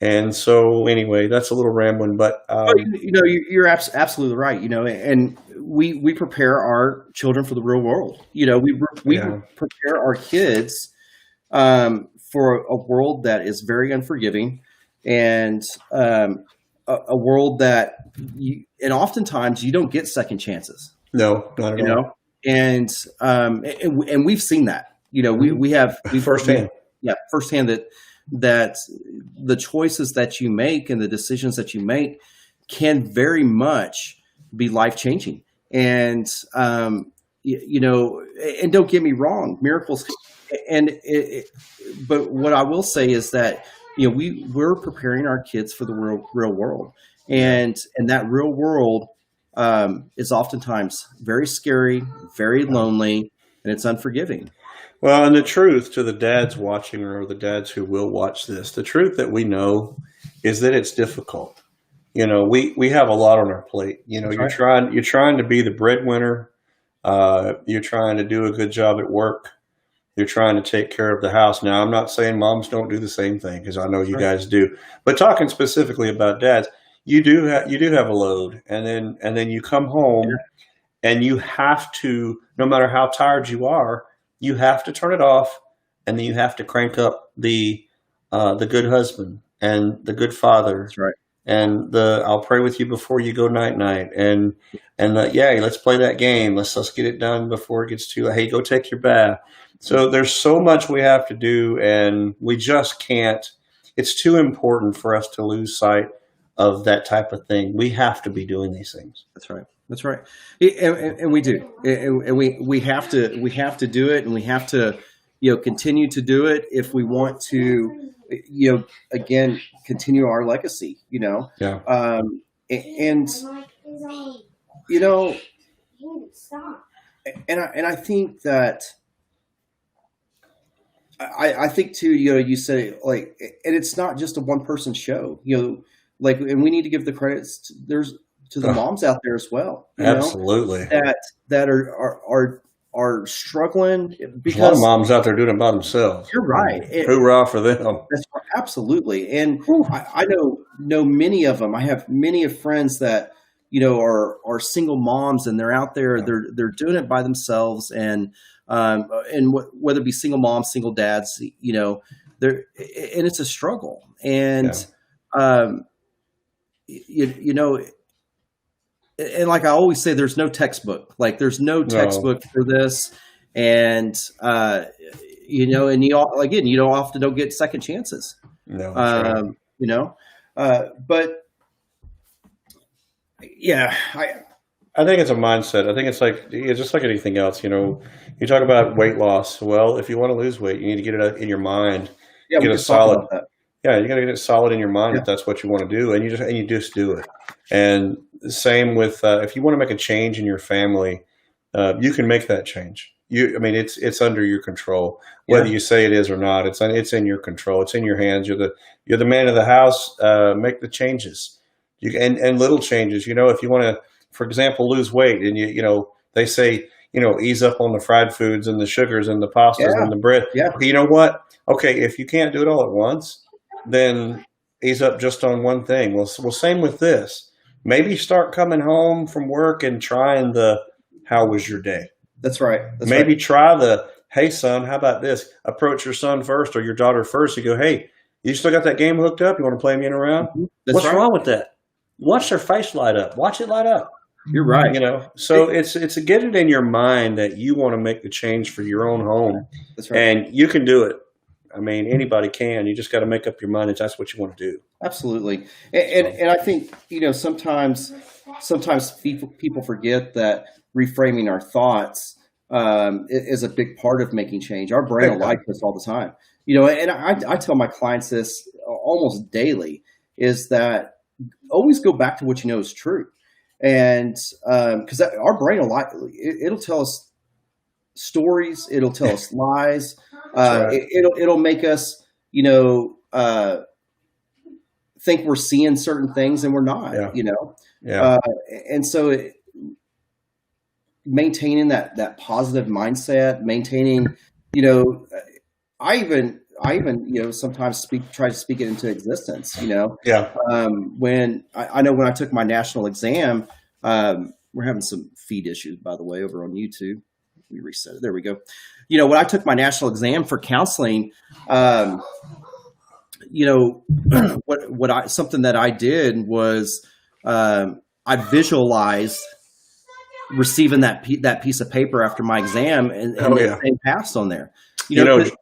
And so, anyway, that's a little rambling, but Well, you're absolutely right. And we prepare our children for the real world. We yeah, prepare our kids for a world that is very unforgiving, and a world that and oftentimes you don't get second chances. no, not at You all. know, and we've seen that. Mhm. We Firsthand. yeah, firsthand that the choices that you make and the decisions that you make can very much be life changing. And and don't get me wrong, miracles. But what I will say is that we're preparing our kids for the real world, Yeah. and that real world is oftentimes very scary, very Yeah. lonely, and it's unforgiving. Well, and the truth to the dads watching or the dads who will watch this, the truth that we know is that it's difficult. We have a lot on our plate. That's You're right. trying to be the breadwinner. You're trying to do a good job at work. You're trying to take care of the house. Now, I'm not saying moms don't do the same thing because I know That's you right. guys do. But talking specifically about dads, you do have a load, and then you come Yeah, home and you have to, no matter how tired you are, you have to turn it off, and then you have to crank up the good husband and the good father that's right. and the I'll pray with you before you go night night and the yeah, let's play that game, let's get it done before it gets too late. Hey, go take your bath. So there's so much we have to do, and we just can't. It's too important for us to lose sight of that type of thing. We have to be doing these things. That's right. That's right. And we do, and we have to do it, and we have to continue to do it if we want to again continue our legacy. Yeah. And you know, and I think that I think too. You say like, and it's not just a one person show. Like, and we need to give the credits. To the Oh, moms out there as well. absolutely. That are struggling There's a lot of because moms out there doing it by themselves. you're right. Hoorah for them. That's right, absolutely. And Whew. I know many of them. I have many of friends that are single moms, and they're out there. Yeah. They're doing it by themselves, and whether it be single moms, single dads, they're and it's a struggle. And Yeah. um, you know, and like I always say, there's no textbook. Like there's no No, textbook for this, and and again, often don't get second chances. no, that's right. But yeah, I think it's a mindset. I think it's just like anything else. You talk about weight loss. Well, if you want to lose weight, you need to get it in your mind. yeah, we Get a could talk solid. about that. Yeah, you got to get it solid in your mind Yeah, that that's what you want to do, and you just do it. And same with if you want to make a change in your family, you can make that change. I mean, it's under your control. Whether yeah, you say it is or not, it's in your control. It's in your hands. You're the man of the house. Make the changes. And little changes. If you want to, for example, lose weight, and they say ease up on the fried foods and the sugars and the pastas yeah, and the bread. yeah. Okay, you know what? Okay, if you can't do it all at once, then ease up just on one thing. Well, same with this. Maybe start coming home from work and trying the how was your day? That's right. That's right. Maybe try the hey son, how about this? Approach your son first or your daughter first. You go, hey, you still got that game hooked up? You want to play me in around? That's What's right. wrong with that? Watch their face light up. Watch it light up. You're right. So it's a get it in your mind that you want to make the change for your own home, That's right. and you can do it. I mean, anybody can. You just got to make up your mind that that's what you want to do. Absolutely. And I think sometimes people forget that reframing our thoughts is a big part of making change. Our brain Big will lie time. to us all the time. And I tell my clients this almost daily is that always go back to what you know is true. And because our brain will lie, it'll tell us stories, it'll tell us lies, That's right. it'll make us, think we're seeing certain things and we're not, Yeah. Yeah. Uh, and so maintaining that positive mindset, maintaining, you know, I even sometimes try to speak it into existence. Yeah. When I know when I took my national exam, we're having some feed issues, by the way, over on YouTube. Let me reset it. There we go. When I took my national exam for counseling, um, what I something that I did was I visualized receiving that piece of paper after my exam and Oh it yeah. saying passed on there. You know, 'Cause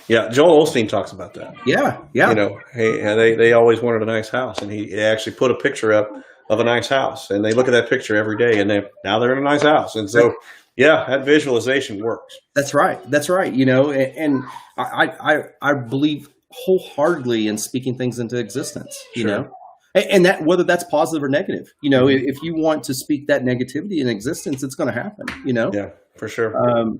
yeah. Joel Osteen talks about that. yeah, You yeah, know, they always wanted a nice house, and he actually put a picture up of a nice house, and they look at that picture every day, and now they're in a nice house, and that, so yeah, that visualization works. that's right. That's right. And I believe wholeheartedly in speaking things into existence. Sure. And that whether that's positive or negative. Hmm. If you want to speak that negativity in existence, it's going to happen. Yeah, for sure. Um,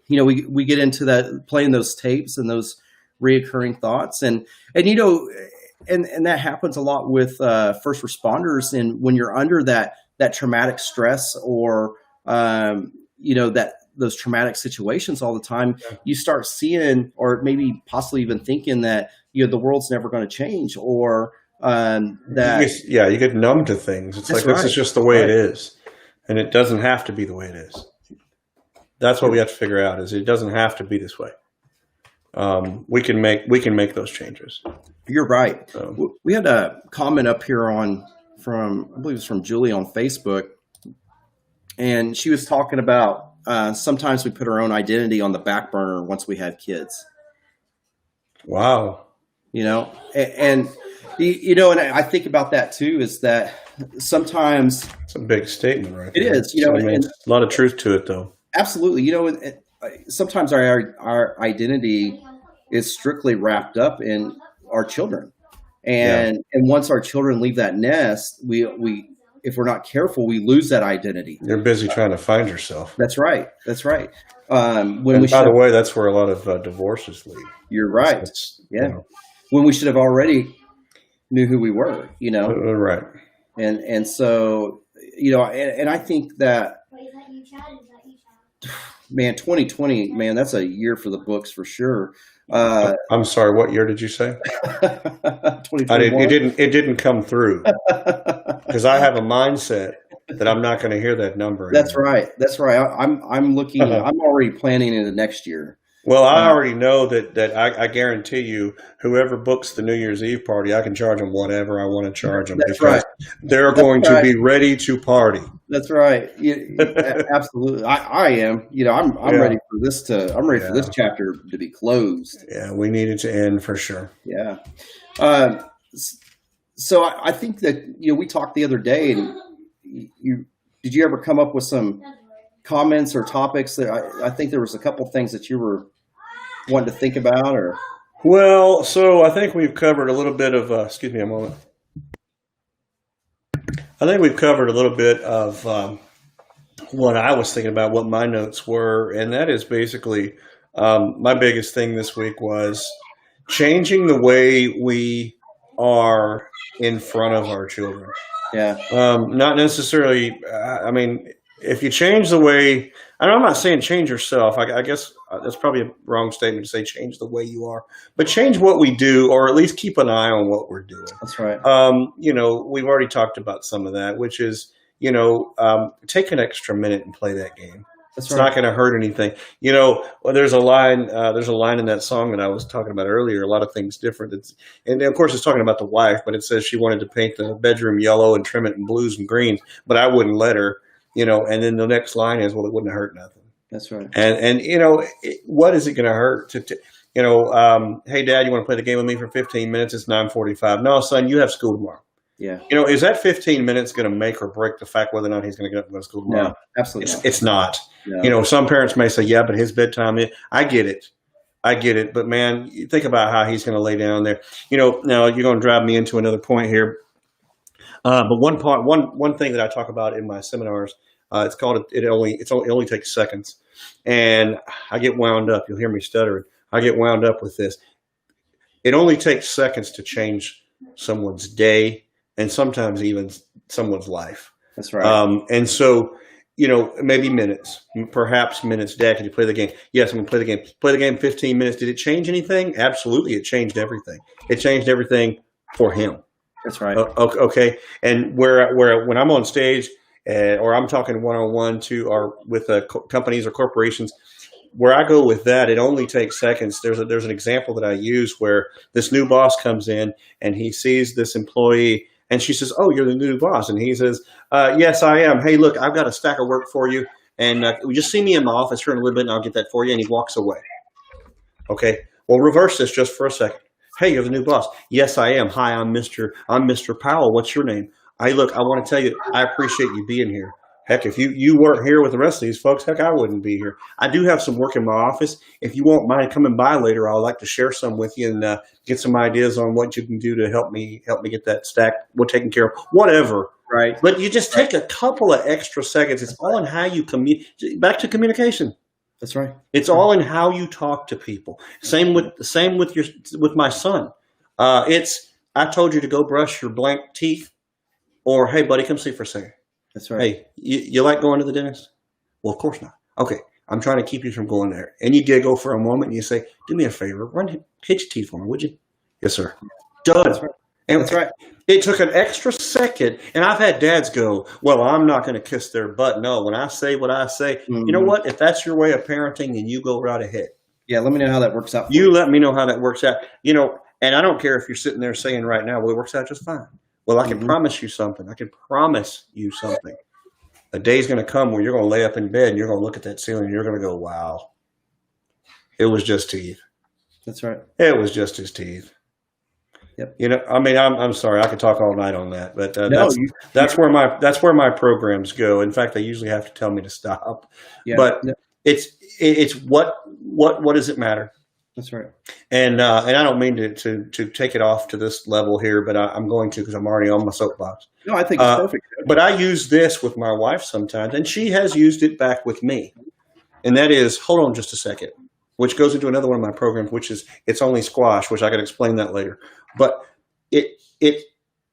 we get into that playing those tapes and those reoccurring thoughts, and that happens a lot with first responders. And when you're under that traumatic stress or that those traumatic situations all the time, Yeah. you start seeing or maybe possibly even thinking that the world's never going to change or that You get numb to things. It's that's like this right. is just the That's way it right. is, and it doesn't have to be the way it is. That's what we have to figure out: is it doesn't have to be this way. We can make those changes. You're right. So, We had a comment up here from I believe it's from Julie on Facebook, and she was talking about sometimes we put our own identity on the back burner once we have kids. wow, And and I think about that too. Is that sometimes it's a big statement right it there. is, So, I mean, and it's a lot of truth to it, though. absolutely, sometimes our identity is strictly wrapped up in our children. Yeah, And once our children leave that nest, we if we're not careful, we lose that identity. you're busy trying to find yourself. That's right. That's right. When we And by should the have, way, that's where a lot of divorces lead. you're It's, right. it's Yeah. When we should have already knew who we were. right. And so and I think that man, 2020, man, that's a year for the books for sure. I'm sorry. What year did you say? I did. 2021. It didn't come through because I have a mindset that I'm not going to hear that number That's anymore. right. That's right. I'm looking. I'm already planning into next year. Well, I Uh, already know that I guarantee you, whoever books the New Year's Eve party, I can charge them whatever I want to charge them that's because right. they're That's going to right. be ready to party. That's right. Absolutely. I am. I'm Yeah, ready for this I'm ready for this yeah, chapter to be closed. yeah. We need it to end for sure. Yeah. Uh, s- so I think that we talked the other day, and you did you ever come up with some comments or topics that I think there was a couple things that you were wanting to think about or Well, so I think we've covered a little bit of. Excuse me a moment. I think we've covered a little bit of what I was thinking about, what my notes were, and that is basically my biggest thing this week was changing the way we are in front of our children. yeah. Not necessarily. I mean, if you change the way, and I'm not saying change yourself. I guess that's probably a wrong statement to say change the way you are, but change what we do, or at least keep an eye on what we're doing. That's right. We've already talked about some of that, which is, take an extra minute and play that game. That's It's right. not going to hurt anything. Well, there's a line. There's a line in that song that I was talking about earlier. A lot of things different. And of course, it's talking about the wife, but it says she wanted to paint the bedroom yellow and trim it in blues and greens, but I wouldn't let her. And then the next line is, well, it wouldn't hurt nothing. That's right. And what is it going to hurt hey, Dad, you want to play the game with me for 15 minutes? It's 9:45. No, son, you have school tomorrow. Yeah. Is that 15 minutes going to make or break the fact whether or not he's going to get up and go to school tomorrow? No, absolutely not. It's not. No. Some parents may say, yeah, but his bedtime is. I get it. But man, you think about how he's going to lay down there. Now you're going to drive me into another point here. But one thing that I talk about in my seminars, it's called it only takes seconds, and I get wound up. You'll hear me stuttering. I get wound up with this. It only takes seconds to change someone's day, and sometimes even someone's life. That's right. And so, maybe minutes, perhaps minutes. Dad, can you play the game? Yes, I'm going to play the game. Play the game 15 minutes. Did it change anything? Absolutely. It changed everything. It changed everything for him. That's right. Okay. And where when I'm on stage or I'm talking one-on-one to or with companies or corporations, where I go with that, it only takes seconds. There's an example that I use where this new boss comes in and he sees this employee and she says, "Oh, you're the new boss." And he says, "Yes, I am. Hey, look, I've got a stack of work for you. And just see me in my office here in a little bit and I'll get that for you." And he walks away. Okay. Well, reverse this just for a second. "Hey, you're the new boss." "Yes, I am. Hi, I'm Mr. Powell. What's your name?" I want to tell you, I appreciate you being here. Heck, if you weren't here with the rest of these folks, heck, I wouldn't be here. I do have some work in my office. If you won't mind coming by later, I'd like to share some with you and get some ideas on what you can do to help me get that stack taken care of. Whatever. Right. But you just take a couple of extra seconds. It's all in how you back to communication. That's right. It's all in how you talk to people. Same with my son. I told you to go brush your blank teeth, or hey buddy, come see for a second. That's right. Hey, you like going to the dentist? Well, of course not. Okay, I'm trying to keep you from going there. And you giggle for a moment and you say, "Do me a favor, hit your teeth for me, would you?" "Yes, sir." Done. That's right. And That's right. It took an extra second, and I've had dads go, "Well, I'm not going to kiss their butt." No, when I say what I say, you know what? If that's your way of parenting, then you go right ahead. Yeah, let me know how that works out. You let me know how that works out. And I don't care if you're sitting there saying right now, "Well, it works out just fine." Well, I can promise you something. I can promise you something. A day's going to come where you're going to lay up in bed and you're going to look at that ceiling and you're going to go, "Wow, it was just teeth." That's right. It was just his teeth. Yep. I'm sorry. I could talk all night on that, but No, that's where my programs go. In fact, they usually have to tell me to stop. yeah, But no, it's what does it matter? that's right. And I don't mean to take it off to this level here, but I'm going to because I'm already on my soapbox. No, I think it's perfect. But I use this with my wife sometimes, and she has used it back with me. And that is, hold on just a second, which goes into another one of my programs, which is It's Only Squash, which I can explain that later. But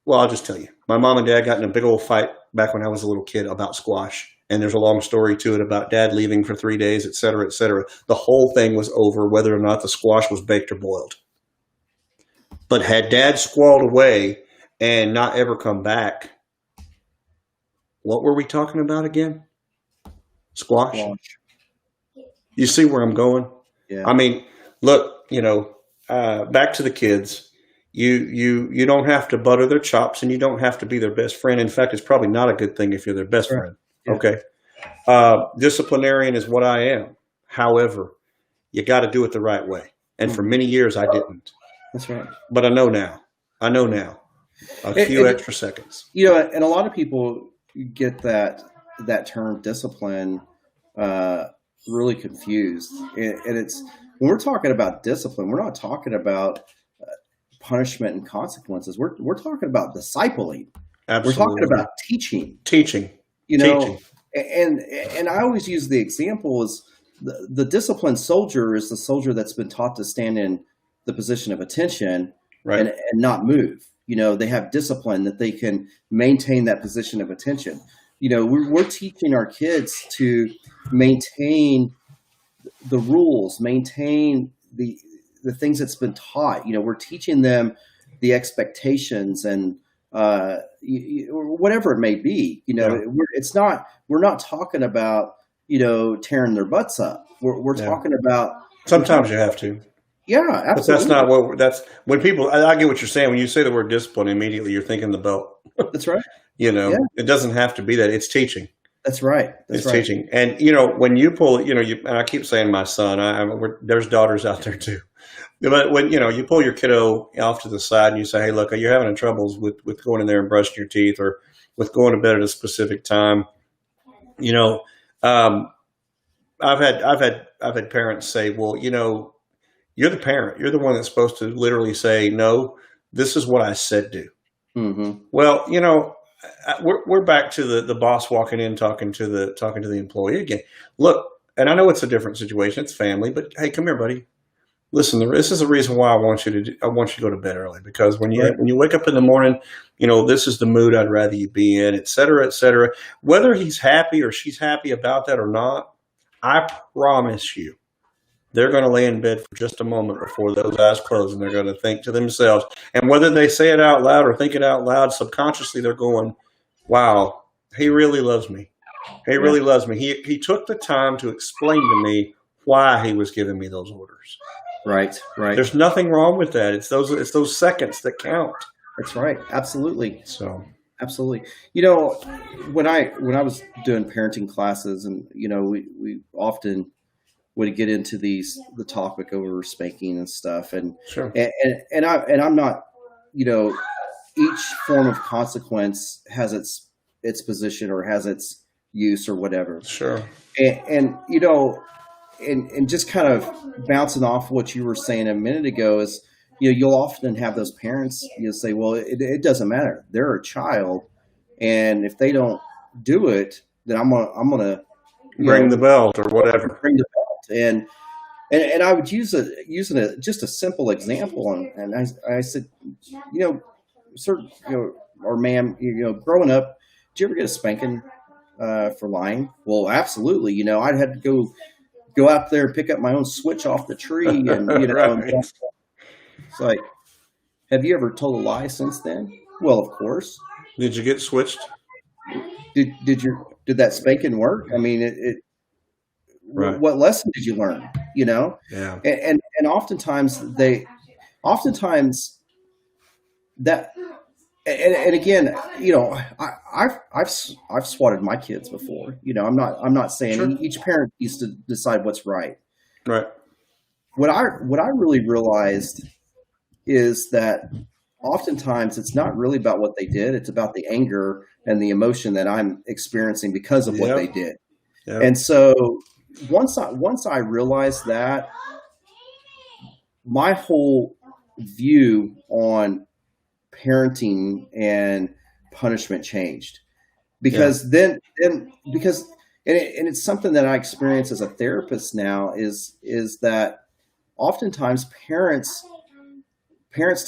well, I'll just tell you. My mom and dad got in a big old fight back when I was a little kid about squash. And there's a long story to it about dad leaving for 3 days, et cetera, et cetera. The whole thing was over whether or not the squash was baked or boiled. But had dad squalled away and not ever come back, what were we talking about again? Squash? You see where I'm going? Yeah. I mean, look, back to the kids. You don't have to butter their chops and you don't have to be their best friend. In fact, it's probably not a good thing if you're their best friend. Yeah. Okay. Disciplinarian is what I am. However, you got to do it the right way. And for many years, I didn't. That's right. But I know now. A few extra seconds. And a lot of people get that term discipline really confused. And it's when we're talking about discipline, we're not talking about punishment and consequences. We're talking about discipling. Absolutely. We're talking about teaching. Teaching. And I always use the example is the disciplined soldier is the soldier that's been taught to stand in the position of attention, right, and not move. They have discipline that they can maintain that position of attention. We're teaching our kids to maintain the rules, maintain the things that's been taught. We're teaching them the expectations and whatever it may be. We're not talking about tearing their butts up. We're talking about sometimes you have to. Yeah, absolutely. But that's not that's when people. I get what you're saying when you say the word discipline. Immediately you're thinking the belt. That's right. It doesn't have to be that. It's teaching. That's right. It's teaching. And when you pull, and I keep saying my son. There's daughters out there too. But when you pull your kiddo off to the side and you say, "Hey, look, you're having troubles with going in there and brushing your teeth, or with going to bed at a specific time." I've had parents say, "Well, you're the parent. You're the one that's supposed to literally say, no, this is what I said do." Mm-hmm. Well, we're back to the boss walking in talking to the employee again. Look, and I know it's a different situation. It's family, but hey, come here, buddy. listen, this is the reason why I want you to go to bed early, because Right. when you wake up in the morning, this is the mood I'd rather you be in, et cetera, et cetera. Whether he's happy or she's happy about that or not, I promise you, they're going to lay in bed for just a moment before those eyes close, and they're going to think to themselves, and whether they say it out loud or think it out loud, subconsciously they're going, wow, he really loves me. He Yeah. really loves me. He took the time to explain to me why he was giving me those orders. Right. Right. There's nothing wrong with that. It's those seconds that count. That's right. Absolutely. So Absolutely. When I was doing parenting classes, and we often would get into the topic over spanking and stuff, sure, and I'm not, each form of consequence has its position or has its use or whatever. sure, And just kind of bouncing off what you were saying a minute ago is, you'll often have those parents, say, well, it doesn't matter. They're a child, and if they don't do it, then I'm gonna ring the belt or whatever. bring the belt. And I would using just a simple example, and I said, sir, or ma'am, growing up, did you ever get a spanking for lying? Well, absolutely. I'd had to go out there and pick up my own switch off the tree, and Right. it's like, have you ever told a lie since then? Well, of course. Did you get switched? Did that spanking work? I mean, Right. what lesson did you learn? Yeah. And oftentimes that, and again, I've swatted my kids before. I'm not saying Sure. each parent needs to decide what's right. Right. What I really realized is that oftentimes it's not really about what they did. It's about the anger and the emotion that I'm experiencing because of what Yep. they did. Yep. And so once I realized that, my whole view on parenting and punishment changed, because because and it's something that I experience as a therapist now, is that oftentimes parents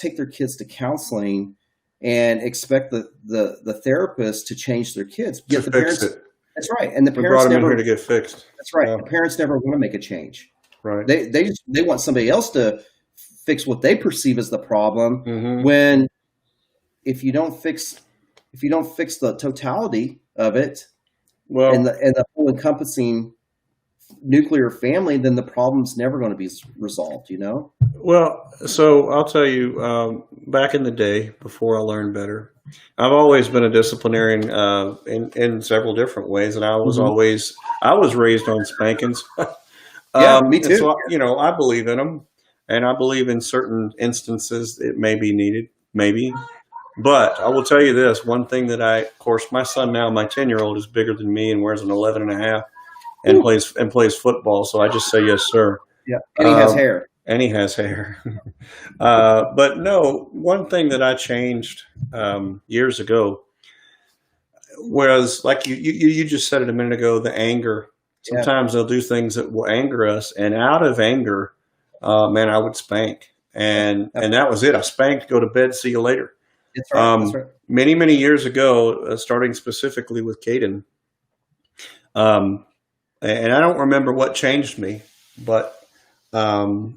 take their kids to counseling and expect the therapist to change their kids. To Yet the fix parents, it. that's right, and the We parents brought him in never. here to get fixed. That's right. Yeah. The parents never want to make a change. Right. They want somebody else to fix what they perceive as the problem. Mm-hmm. When if you don't fix the totality of it, Well, and the whole encompassing nuclear family, then the problem's never going to be resolved. Well, so I'll tell you, back in the day, before I learned better, I've always been a disciplinarian in several different ways, and I was raised on spankings. Yeah, me and too. so, I believe in them, and I believe in certain instances it may be needed, maybe. But I will tell you this, one thing that of course, my son now, my 10-year-old is bigger than me and wears an 11 and a half and plays football. So I just say, yes, sir. Yeah, and he has hair. And he has hair. But no, one thing that I changed years ago was, like you just said it a minute ago, the anger. Yeah. Sometimes they'll do things that will anger us, and out of anger, man, I would spank, and that was it. I spanked, go to bed, see you later. That's right. That's right. Many, many years ago, starting specifically with Caden, and I don't remember what changed me, but I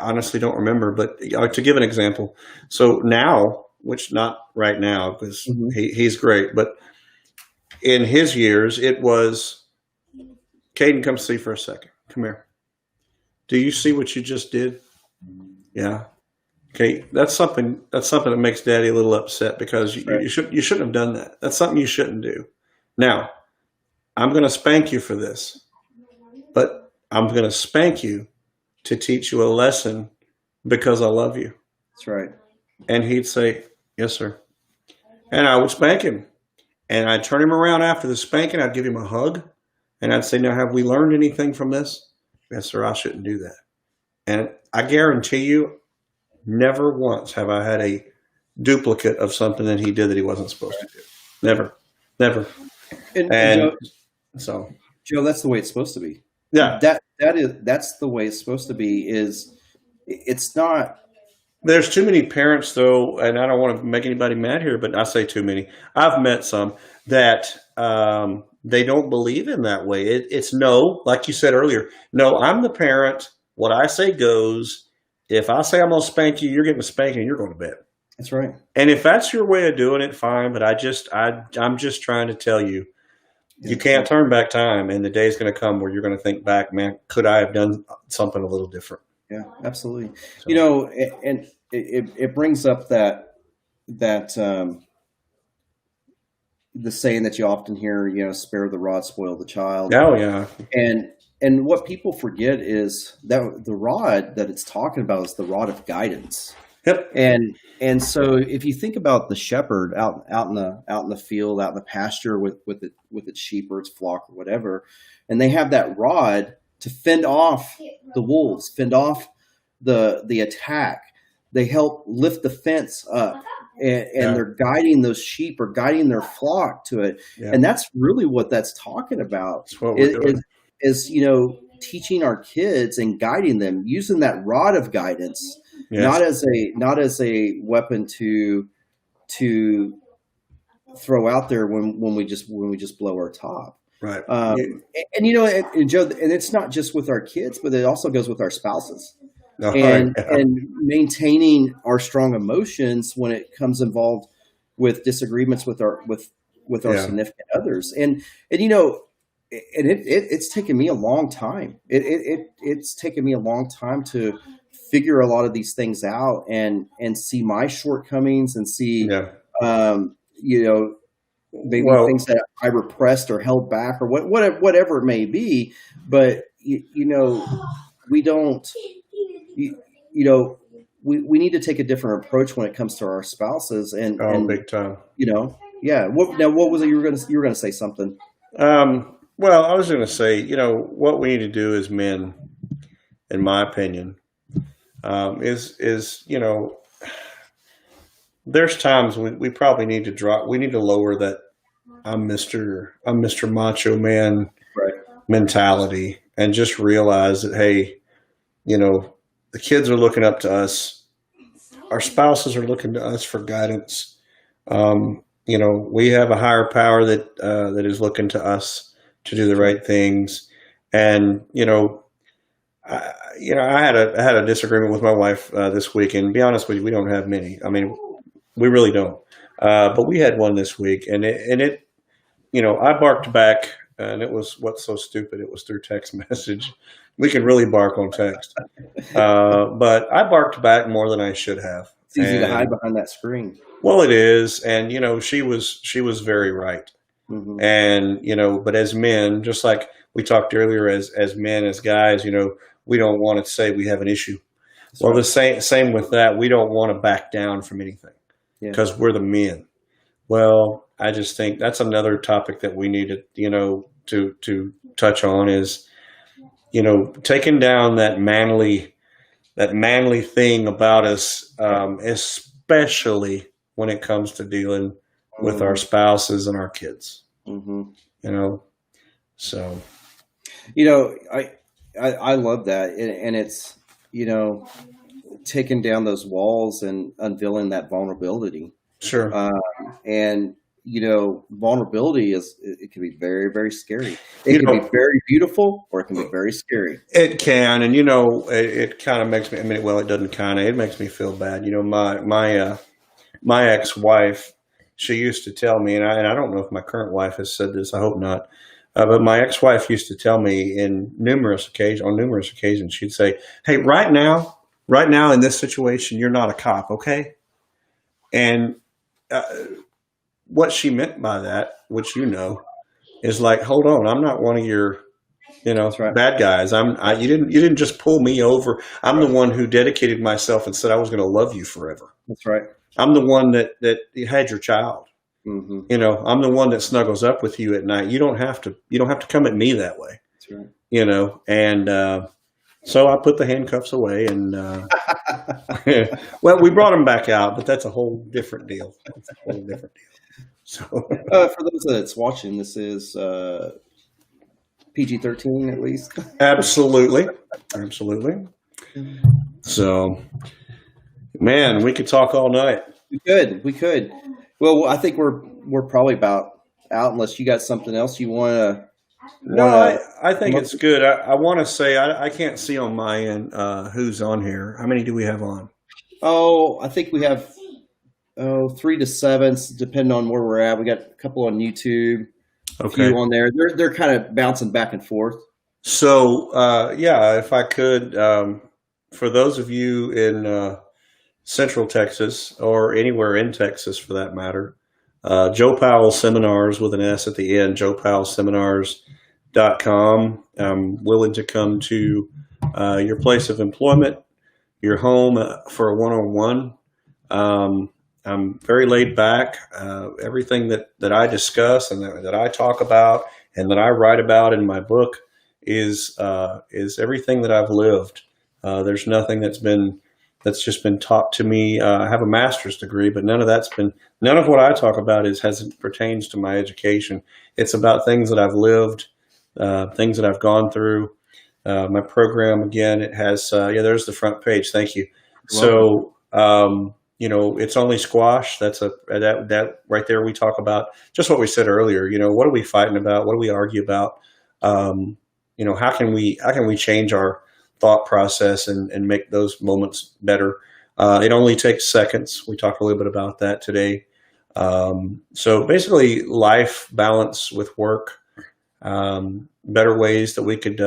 honestly don't remember. But to give an example, so now, which not right now because he's great, but in his years, it was, Caden, come see for a second. Come here. Do you see what you just did? Yeah. Okay, that's something that makes Daddy a little upset, because you shouldn't have done that. That's something you shouldn't do. Now, I'm going to spank you for this, but I'm going to spank you to teach you a lesson because I love you. That's right. And he'd say, yes, sir. And I would spank him, and I'd turn him around after the spanking. I'd give him a hug, and I'd say, now, have we learned anything from this? Yes, sir. I shouldn't do that. And I guarantee you, never once have I had a duplicate of something that he did that he wasn't supposed to do. Never. And Joe, that's the way it's supposed to be. Yeah. That's the way it's supposed to be. Is it's not. There's too many parents, though, and I don't want to make anybody mad here, but I say too many. I've met some that they don't believe in that way. It's no, like you said earlier, no, I'm the parent. What I say goes. If I say I'm going to spank you, you're getting a spanking and you're going to bed. That's right. And if that's your way of doing it, fine. But I'm just trying to tell you, you can't turn back time, and the day's going to come where you're going to think back, man, could I have done something a little different? Yeah, absolutely. So, You know, and it brings up that the saying that you often hear, you know, spare the rod, spoil the child. oh yeah, And what people forget is that the rod that it's talking about is the rod of guidance. yep, And so if you think about the shepherd out in the field, out in the pasture with its sheep or its flock or whatever, and they have that rod to fend off the wolves, fend off the attack. They help lift the fence up, and yeah, they're guiding those sheep or guiding their flock to it. yeah. And that's really what that's talking about. That's what we're doing. Is you know, teaching our kids and guiding them using that rod of guidance, Yes, not as a weapon to throw out there when we just blow our top. right. And you know, and Joe, and it's not just with our kids, but it also goes with our spouses, No, and yeah, maintaining our strong emotions when it comes involved with disagreements with our yeah, significant others. And you know, and it's taken me a long time. It's taken me a long time to figure a lot of these things out and see my shortcomings and see, yeah. you know, maybe Well, things that I repressed or held back or whatever it may be. But you know, we don't, you know, we need to take a different approach when it comes to our spouses oh, and big time. you know, yeah. What was it you were gonna say something? Well, I was going to say, what we need to do as men, in my opinion, is there's times we probably need to drop. We need to lower that I'm Mr. Macho Man Right. mentality and just realize that, hey, the kids are looking up to us. Our spouses are looking to us for guidance. We have a higher power that is looking to us to do the right things. And I had a disagreement with my wife this week, and to be honest with you, we don't have many. I mean, we really don't. But we had one this week, and I barked back, and it was what's so stupid. It was through text message. We can really bark on text, but I barked back more than I should have. It's easy to hide And behind that screen. well, it is, and she was very right. Hmm. And but as men, just like we talked earlier, as men, as guys, we don't want to say we have an issue. That's Well, right. the same with that. We don't want to back down from anything Yeah. because we're the men. Well, I just think that's another topic that we need to touch on is taking down that manly thing about us, especially when it comes to dealing with our Hmm. spouses and our kids. Hmm. You know, so You know, I love that, and it's taking down those walls and unveiling that vulnerability. sure. And vulnerability it can be very, very scary. It You can be know, very beautiful, or it can be very scary. it can, and it kind of makes me. I mean, well, it doesn't kind of. It makes me feel bad. My ex-wife, she used to tell me, and I don't know if my current wife has said this. I hope not. But my ex-wife used to tell me on numerous occasions, she'd say, "Hey, right now in this situation, you're not a cop, okay?" And uh, what she meant by that, which is like, hold on, I'm not one of your That's right. bad guys. You didn't just pull me over. I'm the Right. one who dedicated myself and said I was going to love you forever. That's right. I'm the one that had your child. Hmm. I'm the one that snuggles up with you at night. You don't have to come at me that way. That's right. And so I put the handcuffs away, and well, we brought them back out, but that's a whole different deal. That's a whole different deal. So For those that's watching, this is PG-13 at least. absolutely, absolutely. So, man, we could talk all night. We could. Well, I think we're probably about out unless you got something else you No, wanna I think come up it's with. good. I want to say I can't see on my end who's on here. How many do we have on? Oh, I think we have 3 to 7, depending on where we're at. We got a couple on YouTube, a few Okay. on there. They're kind of bouncing back and forth. So, yeah, if I could, for those of you in Central Texas or anywhere in Texas for that matter, Joe Powell Seminars with an S at the end, joepowellseminars.com. I'm willing to come to your place of employment, your home for a one-on-one. I'm very laid back. Everything that I discuss and that I talk about and that I write about in my book is everything that I've lived. There's nothing that's just been taught to me. I have a master's degree, but none of what I talk about hasn't pertains to my education. It's about things that I've lived, things that I've gone through. My program again, it has yeah. There's the front page. Thank you. You're welcome. So it's only squash. That right there. We talk about just what we said earlier. What are we fighting about? What do we argue about? Um, how can we change our thought process and make those moments better? It only takes seconds. We talked a little bit about that today. So basically, life balance with work, better ways that we could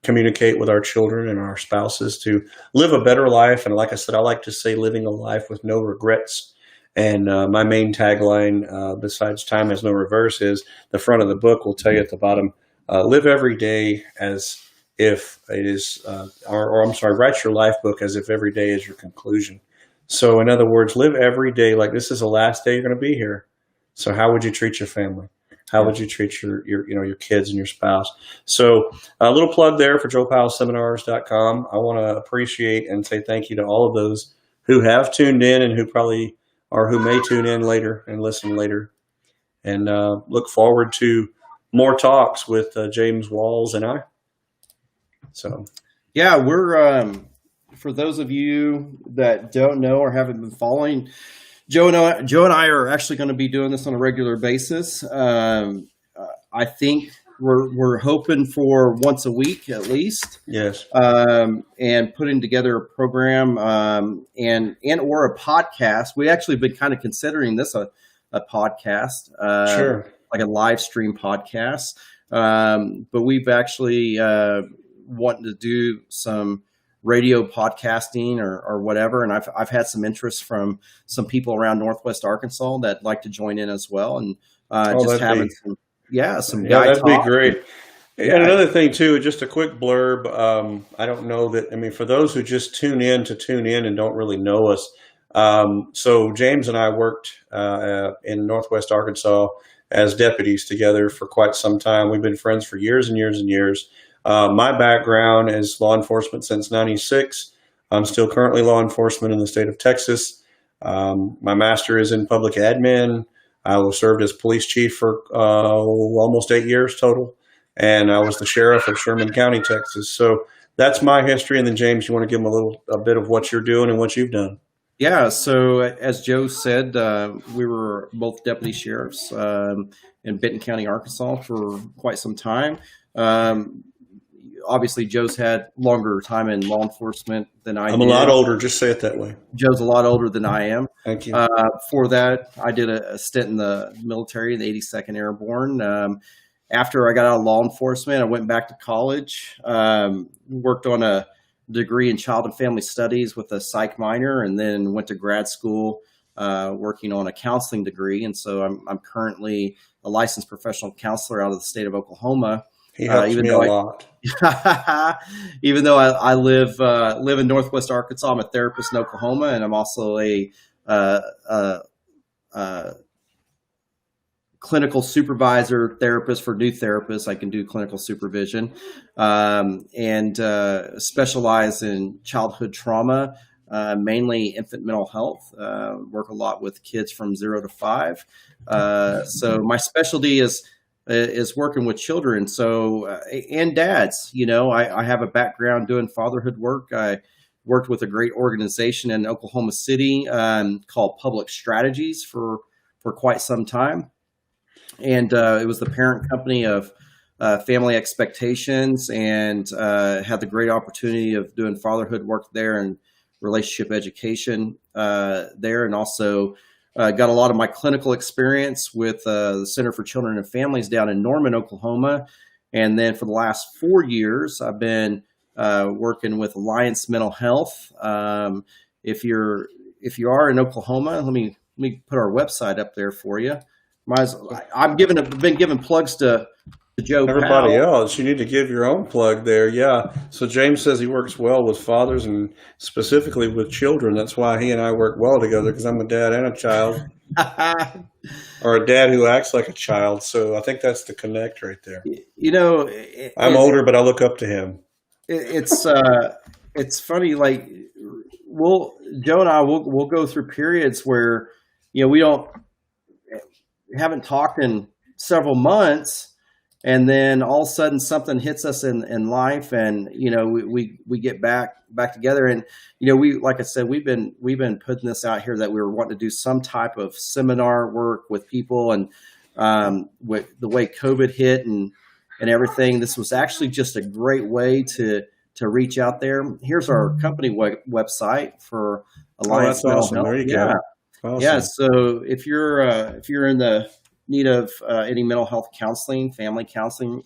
communicate with our children and our spouses to live a better life. And like I said, I like to say living a life with no regrets. And my main tagline, besides time has no reverse, is the front of the book will tell you at the bottom, live every day as if it is, or I'm sorry, write your life book as if every day is your conclusion. So in other words, live every day like this is the last day you're going to be here. So how would you treat your family? How Yeah. would you treat your kids and your spouse? So a little plug there for joepowellseminars.com. I want to appreciate and say thank you to all of those who have tuned in and who may tune in later and listen later. And look forward to more talks with James Walls and I. So Yeah, we're for those of you that don't know or haven't been following, Joe and I are actually going to be doing this on a regular basis. I think we're hoping for once a week at least, yes, and putting together a program and or a podcast. We actually been kind of considering this a podcast, sure. like a live stream podcast, but we've actually wanting to do some radio podcasting or whatever. And I've had some interest from some people around Northwest Arkansas that like to join in as well. And Oh, just having some yeah, guy that'd be talk. great. And Yeah. another thing too, just a quick blurb. I don't know that. I mean, for those who just tune in and don't really know us. So James and I worked in Northwest Arkansas as deputies together for quite some time. We've been friends for years and years and years. My background is law enforcement since '96. I'm still currently law enforcement in the state of Texas. My master is in public admin. I was served as police chief for almost 8 years total, and I was the sheriff of Sherman County, Texas. So that's my history. And then James, you want to give them a bit of what you're doing and what you've done? Yeah. So as Joe said, we were both deputy sheriffs in Benton County, Arkansas for quite some time. Um, Obviously, Joe's had longer time in law enforcement than I I'm a lot did. older. Just say it that way. Joe's a lot older than I am. Thank you. For that, I did a stint in the military, the 82nd Airborne. After I got out of law enforcement, I went back to college, worked on a degree in child and family studies with a psych minor, and then went to grad school working on a counseling degree. And so I'm currently a licensed professional counselor out of the state of Oklahoma. He helps Even me a though lot. even though I live in Northwest Arkansas, I'm a therapist in Oklahoma, and I'm also a clinical supervisor therapist for new therapists. I can do clinical supervision and specialize in childhood trauma, mainly infant mental health. Work a lot with kids from 0 to 5. So my specialty is working with children. So and dads. I have a background doing fatherhood work. I worked with a great organization in Oklahoma City called Public Strategies for quite some time. And it was the parent company of Family Expectations, and had the great opportunity of doing fatherhood work there and relationship education there, and also got a lot of my clinical experience with the Center for Children and Families down in Norman, Oklahoma. And then for the last 4 years, I've been working with Alliance Mental Health. If you are in Oklahoma, let me put our website up there for you. I've been giving plugs to Joe Everybody Powell. else, you need to give your own plug there. Yeah. So James says he works well with fathers and specifically with children. That's why he and I work well together, because I'm a dad and a child, or a dad who acts like a child. So I think that's the connect right there. You know, I'm older, but I look up to him. It's funny. Like Joe and I will go through periods where we haven't talked in several months, and then all of a sudden something hits us in life, and we get back together. And like I said, we've been putting this out here that we were wanting to do some type of seminar work with people, and with the way COVID hit and everything, this was actually just a great way to reach out there. Here's our company website for Alliance Mental Health. There you go. Awesome. Yeah. So if you're in the need of any mental health counseling, family counseling,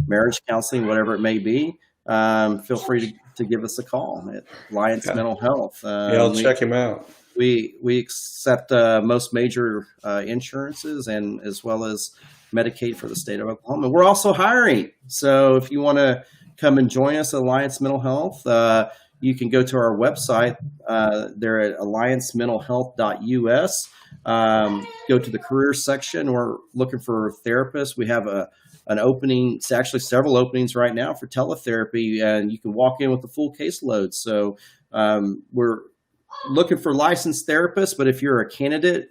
marriage counseling, whatever it may be, feel free to give us a call at Alliance Mental Health. I'll check him out. We accept most major insurances, and as well as Medicaid for the state of Oklahoma. We're also hiring. So if you want to come and join us at Alliance Mental Health, you can go to our website. They're at alliancementalhealth.us. Go to the careers section. We're looking for therapists. We have an opening. It's actually several openings right now for teletherapy, and you can walk in with the full caseload. So we're looking for licensed therapists, but if you're a candidate,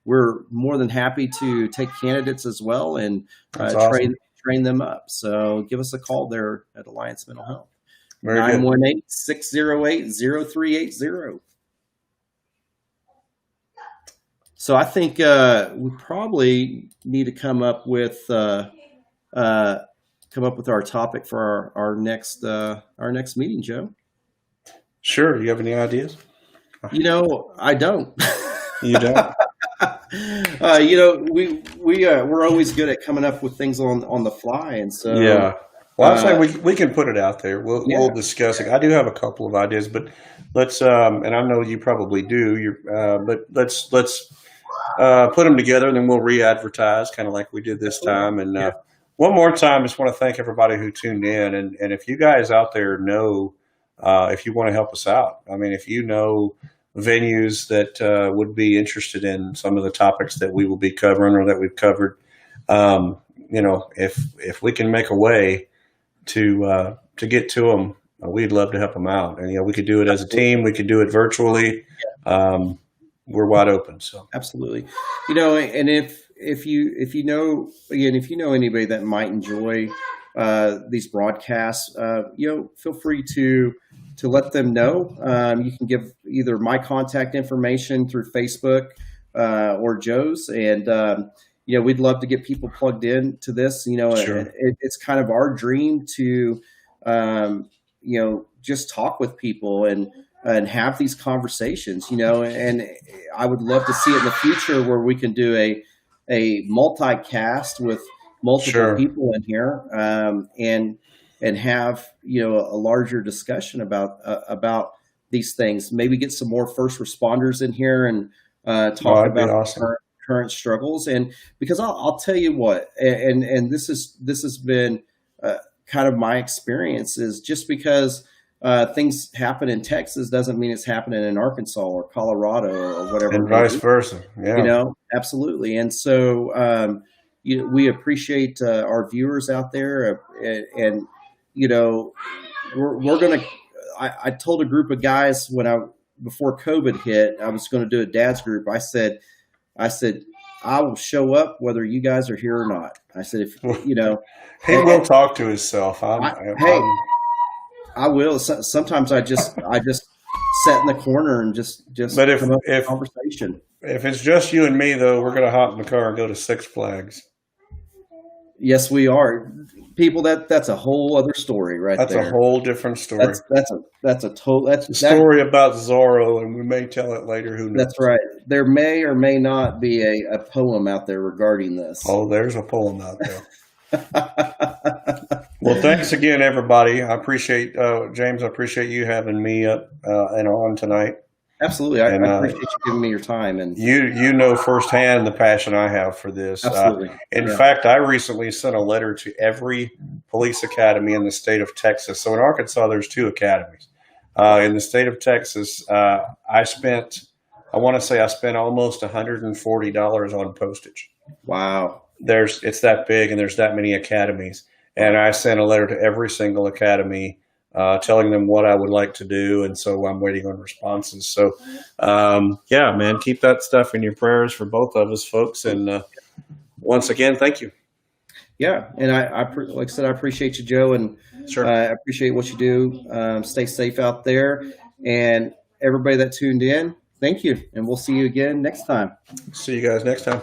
we're more than happy to take candidates as well and train them up. So give us a call there at Alliance Mental Health. 918-608-0380. So I think we probably need to come up with our topic for our next meeting, Joe. Sure. You have any ideas? I don't. You don't? We're always good at coming up with things on the fly, and so yeah. Well, I'd say we can put it out there. We'll discuss it. I do have a couple of ideas, but let's and I know you probably do. But let's put them together, and then we'll re-advertise, kind of like we did this time. And one more time, I just want to thank everybody who tuned in. And if you guys out there know, if you want to help us out, I mean, if you know venues that would be interested in some of the topics that we will be covering or that we've covered, if we can make a way to get to them, we'd love to help them out. And we could do it as a team. We could do it virtually. We're wide open. So absolutely, and if you know anybody that might enjoy these broadcasts, feel free to let them know. You can give either my contact information through Facebook or Joe's, and we'd love to get people plugged in to this. Sure. It's kind of our dream to just talk with people and have these conversations. And I would love to see it in the future where we can do a multicast with multiple people in here, and have a larger discussion about these things. Maybe get some more first responders in here and talk about current struggles. And because I'll tell you what, and this has been kind of my experience, is just because things happen in Texas doesn't mean it's happening in Arkansas or Colorado or whatever. And vice versa. Yeah. Absolutely. And so, we appreciate our viewers out there, and we're going to, I told a group of guys before COVID hit, I was going to do a dad's group. I said, I will show up whether you guys are here or not. I said, he will talk to himself. I will. Sometimes I just sit in the corner and just But come up with a conversation. if it's just you and me, though, we're going to hop in the car and go to Six Flags. Yes, we are. People, that's a whole other story right That's there. a whole different story. That's a total that's The story about Zorro, and we may tell it later. Who knows? that's right. There may or may not be a poem out there regarding this. Oh, there's a poem out there. Well, thanks again, everybody. I appreciate James. I appreciate you having me up and on tonight. Absolutely, I appreciate you giving me your time. And you know firsthand the passion I have for this. Absolutely. In fact, I recently sent a letter to every police academy in the state of Texas. So in Arkansas, there's 2 academies. In the state of Texas, I want to say I spent almost $140 on postage. Wow. It's that big, and there's that many academies. And I sent a letter to every single academy telling them what I would like to do. And so I'm waiting on responses. So, yeah, man, keep that stuff in your prayers for both of us, folks. And once again, thank you. Yeah. And like I said, I appreciate you, Joe. And Sure. I appreciate what you do. Stay safe out there. And everybody that tuned in, thank you. And we'll see you again next time. See you guys next time.